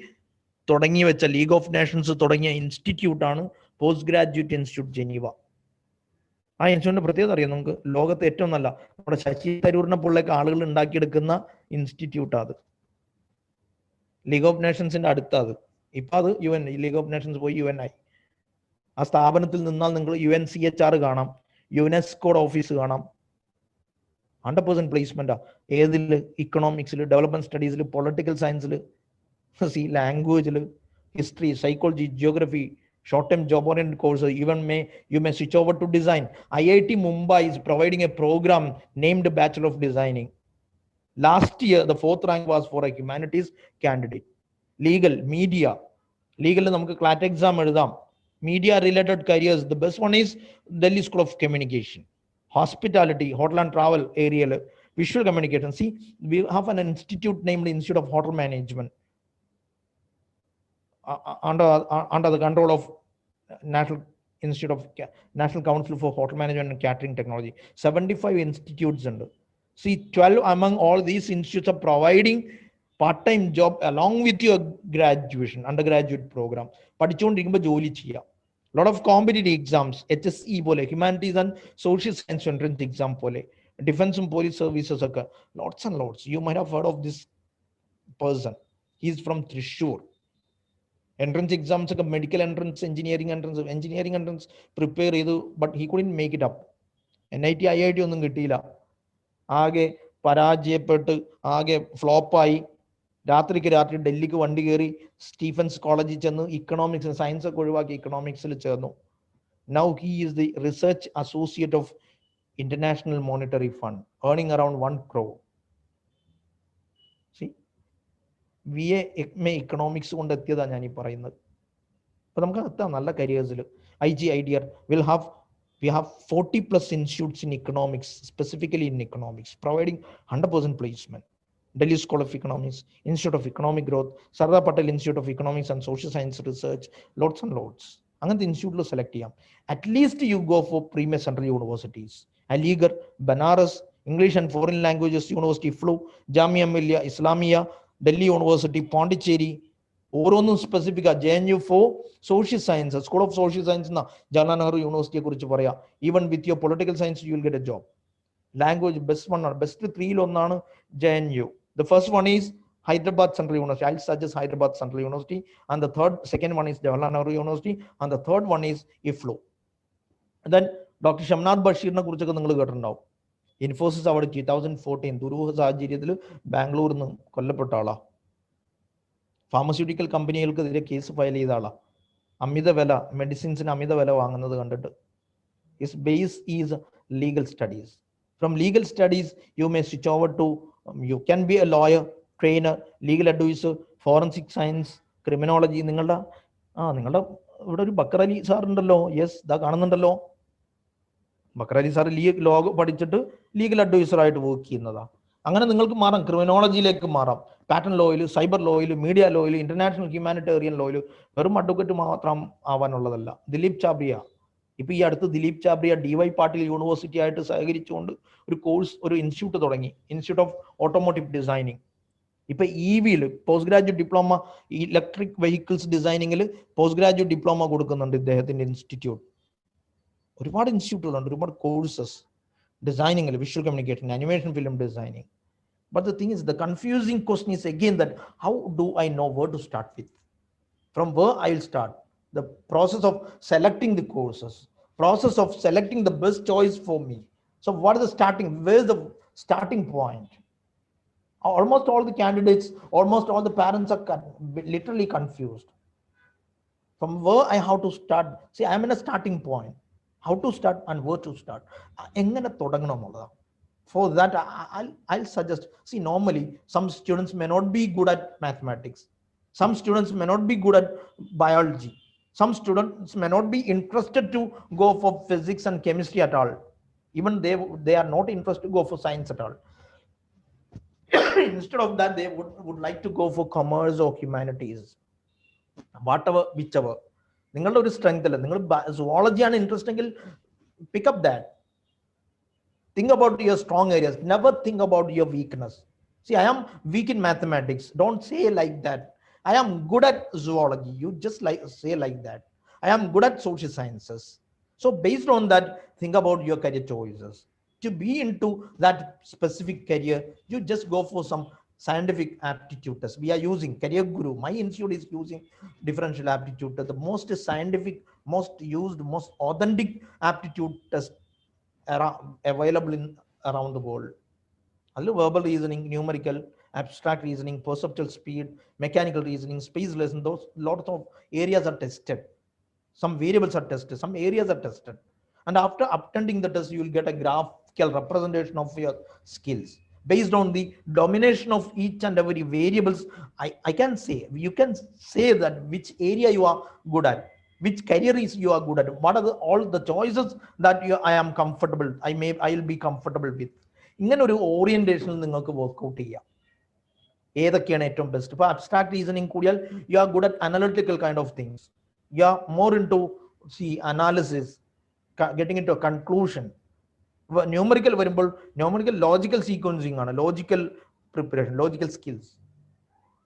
തുടങ്ങി വെച്ച, ലീഗ് ഓഫ് നേഷൻസ് തുടങ്ങിയ ഇൻസ്റ്റിറ്റ്യൂട്ടാണ് പോസ്റ്റ് ഗ്രാജുവേറ്റ് ഇൻസ്റ്റിറ്റ്യൂട്ട് ജനീവ. ആ ഇൻസ്റ്റിറ്റ്യൂട്ടിന്റെ പ്രത്യേകത അറിയാം നമുക്ക്? ലോകത്തെ ഏറ്റവും നല്ല, നമ്മുടെ ശശി തരൂരിനെ പോലെയൊക്കെ ആളുകൾ ഉണ്ടാക്കിയെടുക്കുന്ന ഇൻസ്റ്റിറ്റ്യൂട്ടാണ് അത്. ലീഗ് ഓഫ് നേഷൻസിന്റെ അടുത്തത്. ഇപ്പൊ അത് UN, ലീഗ് ഓഫ് നേഷൻസ് പോയി UN ആയി. ആ സ്ഥാപനത്തിൽ നിന്നാൽ നിങ്ങൾ UNCHR കാണാം, യുനെസ്കോയുടെ ഓഫീസ് കാണാം. 100% പ്ലേസ്മെന്റാ. ഏതില്? ഇക്കണോമിക്സിൽ, ഡെവലപ്മെന്റ് സ്റ്റഡീസിൽ, പൊളിറ്റിക്കൽ സയൻസിൽ, ലാംഗ്വേജിൽ, history, psychology, geography, short-term job-oriented courses. Even you may switch over to design. IIT Mumbai is providing a program named Bachelor of Designing. Last year, the 4th rank was for a humanities candidate. Legal, media. Legal, നമുക്ക് CLAT exam എഴുതാം. Media related careers, the best one is Delhi School of Communication. Hospitality, hotel and travel area, visual communication. See, we have an institute named Institute of Hotel Management, under the control of National Council for Hotel Management and Catering Technology. 75 institutes under. See, 12 among all these institutes are providing part-time job along with your graduation, undergraduate program. പഠിച്ചുകൊണ്ടിരിക്കുമ്പോൾ ജോലി ചെയ്യാം. Lot of competitive exams, HSE പോലെ, Humanities and Social Science entrance exam പോലെ, Defense and Police Services ഒക്കെ, lots and lots. You might have heard of this person. He is from Thrissur. Entrance exams ഒക്കെ, medical entrance, engineering entrance prepare ചെയ്തു. But he couldn't make it up. NIT IIT ഒന്നും കിട്ടിയില്ല. ആകെ പരാജയപ്പെട്ട്, ആകെ ഫ്ലോപ്പായി. രാത്രിക്ക് രാത്രി ഡൽഹിക്ക് വണ്ടി കയറി സ്റ്റീഫൻസ് കോളേജിൽ ചെന്ന് ഇക്കണോമിക്സ്, സയൻസ് ഒക്കെ ഒഴിവാക്കി ഇക്കണോമിക്സിൽ ചേർന്നു. Now he is the research associate of international monetary fund, earning around 1 crore. VA economics കൊണ്ട് എത്തിയതാണ് ഞാൻ ഈ പറയുന്നത്. അപ്പൊ നമുക്ക് എത്താം നല്ല കരിയേഴ്സിൽ. IGIDR we have 40+ institutes in economics, specifically in economics, providing 100% placement. Delhi School of Economics, Institute of Economic Growth, Sardar Patel Institute of Economics and Social Science Research, lots and lots. അങ്ങനത്തെ ഇൻസ്റ്റിറ്റ്യൂട്ടിൽ select ചെയ്യാം. At least you go for premier central universities, Aligarh, Banaras, English and foreign languages university, ഫ്ലൂ, Jamia Millia Islamia, Delhi university, Pondicherry, ഓരോന്നും specific. JNU for social science, school of social science എന്ന ജവഹർലാൽ നെഹ്റു യൂണിവേഴ്സിറ്റിയെ കുറിച്ച് പറയാം. Even with your political science you will get a job. Language best one ആണ്, best 3-ൽ ഒന്നാണ് JNU. The first one is Hyderabad Central University. I'll suggest Hyderabad Central University. And the second one is Jawaharlal Nehru University. And the third one is IFLU. And then Dr. Shamnath Bashirനെ കുറിച്ചൊക്കെ നിങ്ങൾ കേട്ടിട്ടുണ്ടാവും. Infosys award 2014 ദുരൂഹ സാഹചര്യത്തിൽ ബാംഗ്ലൂരിൽ നിന്ന് കൊല്ലപ്പെട്ട ആളാ. Pharmaceutical കമ്പനികൾക്കെതിരെ case file ചെയ്ത ആളാ. അമിത വില, മെഡിസിൻസിന് അമിത വില വാങ്ങുന്നത് കണ്ടിട്ട്. His base is legal studies. From legal studies, you may switch over to, you can be a lawyer, trainer, legal advisor, forensic science, criminology. നിങ്ങളുടെ ഇവിടെ ഒരു ബക്കർ അലി സാർ ഉണ്ടല്ലോ. യെസ്, ഇതാ കാണുന്നുണ്ടല്ലോ. ബക്കർ അലി സാർ ലോ പഠിച്ചിട്ട് ലീഗൽ അഡ്വൈസർ ആയിട്ട് വർക്ക് ചെയ്യുന്നതാ. അങ്ങനെ നിങ്ങൾക്ക് മാറാം, ക്രിമിനോളജിയിലേക്ക് മാറാം, പാറ്റേൺ ലോയിൽ, സൈബർ ലോയിൽ, മീഡിയ ലോയിൽ, ഇന്റർനാഷണൽ ഹ്യൂമാനിറ്റേറിയൻ ലോയിൽ. വെറും അഡ്വക്കേറ്റ് മാത്രം ആവാനുള്ളതല്ല. ദിലീപ് ചാബ്രിയ, ഇപ്പൊ ഈ അടുത്ത് ദിലീപ് ചാബ്രിയ DY പാട്ടീൽ യൂണിവേഴ്സിറ്റി ആയിട്ട് സഹകരിച്ചുകൊണ്ട് ഒരു കോഴ്സ്, ഒരു ഇൻസ്റ്റിറ്റ്യൂട്ട് തുടങ്ങി, ഇൻസ്റ്റിറ്റ്യൂട്ട് ഓഫ് ഓട്ടോമോട്ടീവ് ഡിസൈനിങ്. ഇപ്പൊ EVയിൽ post graduate diploma, electric vehicles ഡിസൈനിങ്ങിൽ പോസ്റ്റ് ഗ്രാജുവേറ്റ് ഡിപ്ലോമ കൊടുക്കുന്നുണ്ട് ഇദ്ദേഹത്തിന്റെ ഇൻസ്റ്റിറ്റ്യൂട്ട്. ഒരുപാട് ഇൻസ്റ്റിറ്റ്യൂട്ടുകളുണ്ട്, ഒരുപാട് കോഴ്സസ് ഡിസൈനിങ്ങിൽ, visual communication, animation film designing. But the thing is, the confusing question is again that how do I know where to start with? From where I will start? The process of selecting the courses, process of selecting the best choice for me. So what is the starting? Where is the starting point? Almost all the candidates, almost all the parents are literally confused. From where I have to start? See, I am in a starting point. How to start and where to start? എങ്ങനെ തുടങ്ങണം എന്നുള്ളതാണ്. For that, I'll suggest, see, normally some students may not be good at mathematics. Some students may not be good at biology. Some students may not be interested to go for physics and chemistry at all. Even they are not interested to go for science at all. Instead of that, they would like to go for commerce or humanities, whatever, whichever. നിങ്ങളുടെ ഒരു strength അല്ല, നിങ്ങൾ സുവോളജിയാണ് interest എങ്കിൽ pick up that. Think about your strong areas, never think about your weakness. See, I am weak in mathematics, don't say like that. I am good at zoology, you just like say like that. I am good at social sciences. So based on that, think about your career choices. To be into that specific career, you just go for some scientific aptitude test. We are using Career Guru, my institute is using differential aptitude test, the most scientific, most used, most authentic aptitude test available in around the world. Verbal reasoning, numerical, abstract reasoning, perceptual speed, mechanical reasoning, space lesson, those lots of areas are tested. Some variables are tested, some areas are tested. And after attending the test, you will get a graphical representation of your skills. Based on the domination of each and every variables, I can say, you can say that which area you are good at, which career is you are good at, what are all the choices that I am comfortable, I will be comfortable with. ഇങ്ങനെ ഒരു ഓറിയന്റേഷനിൽ നിങ്ങൾക്ക് workout ചെയ്യാം. ഏതൊക്കെയാണ് ഏറ്റവും best? ഇപ്പോൾ abstract reasoning കൂടിയാൽ you are good at analytical kind of things, you are more into analysis, getting into conclusion. Numerical വരുമ്പോൾ numerical logical sequencing ആണ്, logical preparation, logical skills.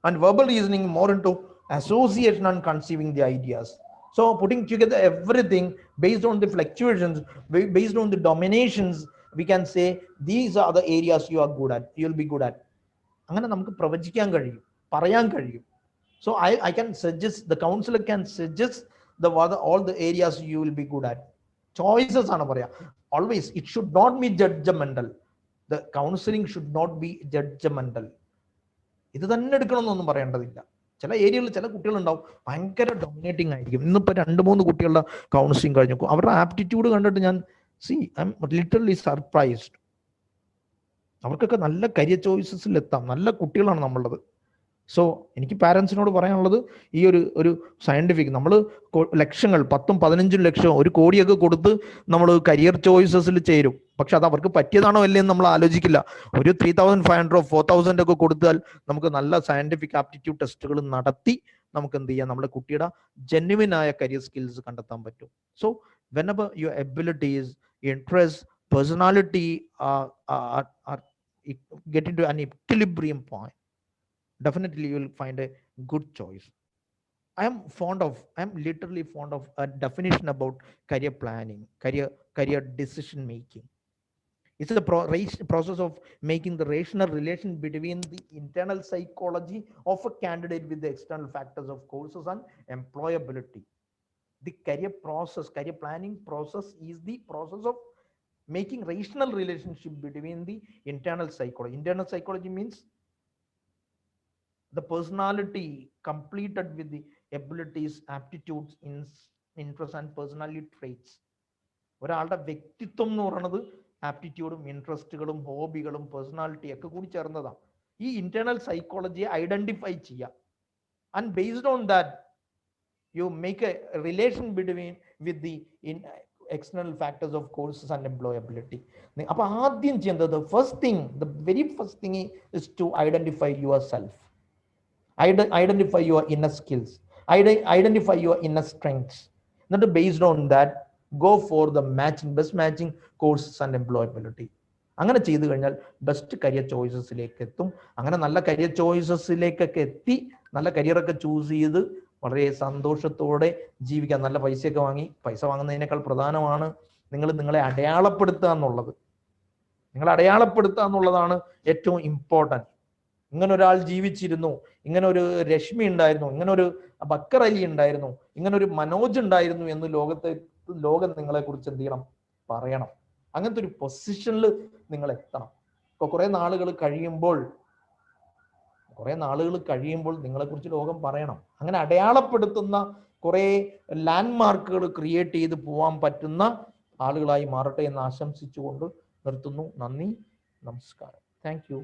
And verbal reasoning more into association and conceiving the ideas. So putting together everything based on the fluctuations, based on the dominations, we can say these are the areas you are good at, you will be good at. അങ്ങനെ നമുക്ക് പ്രവചിക്കാൻ കഴിയും, പറയാൻ കഴിയും. So I can suggest, the counselor can suggest all the areas you will be good at. Choices ആണ് പറയാ. Always it should not be judgmental. The counseling should not be judgmental. ഇത് തന്നെ എടുക്കണമെന്നൊന്നും പറയേണ്ടതില്ല. ചില ഏരിയകളിൽ ചില കുട്ടികളുണ്ടാവും ഭയങ്കര ഡൊമിനേറ്റിംഗ് ആയിരിക്കും. ഇന്നിപ്പോൾ 2-3 കുട്ടികളുടെ കൗൺസിലിംഗ് കഴിഞ്ഞു, അവരുടെ ആപ്റ്റിറ്റ്യൂഡ് കണ്ടിട്ട് ഞാൻ ഐ എം ലിറ്ററലി സർപ്രൈസ്ഡ്. അവർക്കൊക്കെ നല്ല കരിയർ ചോയ്സസിൽ എത്താം, നല്ല കുട്ടികളാണ് നമ്മളുള്ളത്. സോ എനിക്ക് പാരൻസിനോട് പറയാനുള്ളത്, ഈ ഒരു സയന്റിഫിക്, നമ്മൾ ലക്ഷങ്ങൾ 10-15 ലക്ഷം 1 കോടിയൊക്കെ കൊടുത്ത് നമ്മൾ കരിയർ ചോയ്സസിൽ ചേരും. പക്ഷെ അത് അവർക്ക് പറ്റിയതാണോ അല്ലേന്ന് നമ്മൾ ആലോചിക്കില്ല. ഒരു 3,500 4,000 ഒക്കെ കൊടുത്താൽ നമുക്ക് നല്ല സയന്റിഫിക് ആപ്റ്റിറ്റ്യൂഡ് ടെസ്റ്റുകൾ നടത്തി നമുക്ക് എന്ത് ചെയ്യാം, നമ്മുടെ കുട്ടിയുടെ ജെന്യുവിൻ ആയ കരിയർ സ്കിൽസ് കണ്ടെത്താൻ പറ്റും. So whenever your abilities, interests, personality are get into an equilibrium point, definitely you will find a good choice. I am literally fond of a definition about career planning, career decision making. It's a process of making the rational relation between the internal psychology of a candidate with the external factors of courses and employability. The career planning process is the process of making rational relationship between the internal psychology. Internal psychology means the personality completed with the abilities, aptitudes, interests and personality traits. ഒരാളുടെ വ്യക്തിത്വം എന്ന് പറയുന്നത് ആപ്റ്റിറ്റ്യൂഡും ഇൻട്രസ്റ്റുകളും ഹോബികളും personality ഒക്കെ കൂടി ചേർന്നതാണ്. ഈ internal സൈക്കോളജിയെ identify ചെയ്യുക. And based on that you make A relation with the external factors of courses and employability. അപ്പോൾ ആദ്യം ചെയ്യേണ്ടത് the very first thing is to identify yourself. Identify your inner skills, identify your inner strengths. എന്നിട്ട് based on that go for the best matching courses and employability. അങ്ങനെ ചെയ്തു കഴിഞ്ഞാൽ best career ചോയ്സസിലേക്ക് എത്തും. അങ്ങനെ നല്ല കരിയർ ചോയ്സസിലേക്കൊക്കെ എത്തി നല്ല കരിയറൊക്കെ ചൂസ് ചെയ്ത് വളരെ സന്തോഷത്തോടെ ജീവിക്കാൻ, നല്ല പൈസയൊക്കെ വാങ്ങി, പൈസ വാങ്ങുന്നതിനേക്കാൾ പ്രധാനമാണ് നിങ്ങളെ അടയാളപ്പെടുത്തുക എന്നുള്ളത്. നിങ്ങളെ അടയാളപ്പെടുത്തുക എന്നുള്ളതാണ് ഏറ്റവും ഇമ്പോർട്ടൻറ്റ്. ഇങ്ങനെ ഒരാൾ ജീവിച്ചിരുന്നു, ഇങ്ങനെ ഒരു രശ്മി ഉണ്ടായിരുന്നു, ഇങ്ങനെ ഒരു ബക്കർ അലി ഉണ്ടായിരുന്നു, ഇങ്ങനെ ഒരു മനോജ് ഉണ്ടായിരുന്നു എന്ന് ലോകം നിങ്ങളെ കുറിച്ച് എന്ത് ചെയ്യണം, പറയണം. അങ്ങനത്തെ ഒരു പൊസിഷനിൽ നിങ്ങൾ എത്തണം. ഇപ്പൊ കുറെ നാളുകൾ കഴിയുമ്പോൾ നിങ്ങളെ കുറിച്ച് ലോകം പറയണം. അങ്ങനെ അടയാളപ്പെടുത്തുന്ന കുറെ ലാൻഡ് മാർക്കുകൾ ക്രിയേറ്റ് ചെയ്ത് പോവാൻ പറ്റുന്ന ആളുകളായി മാറട്ടെ എന്ന് ആശംസിച്ചുകൊണ്ട് നിർത്തുന്നു. നന്ദി, നമസ്കാരം. Thank you.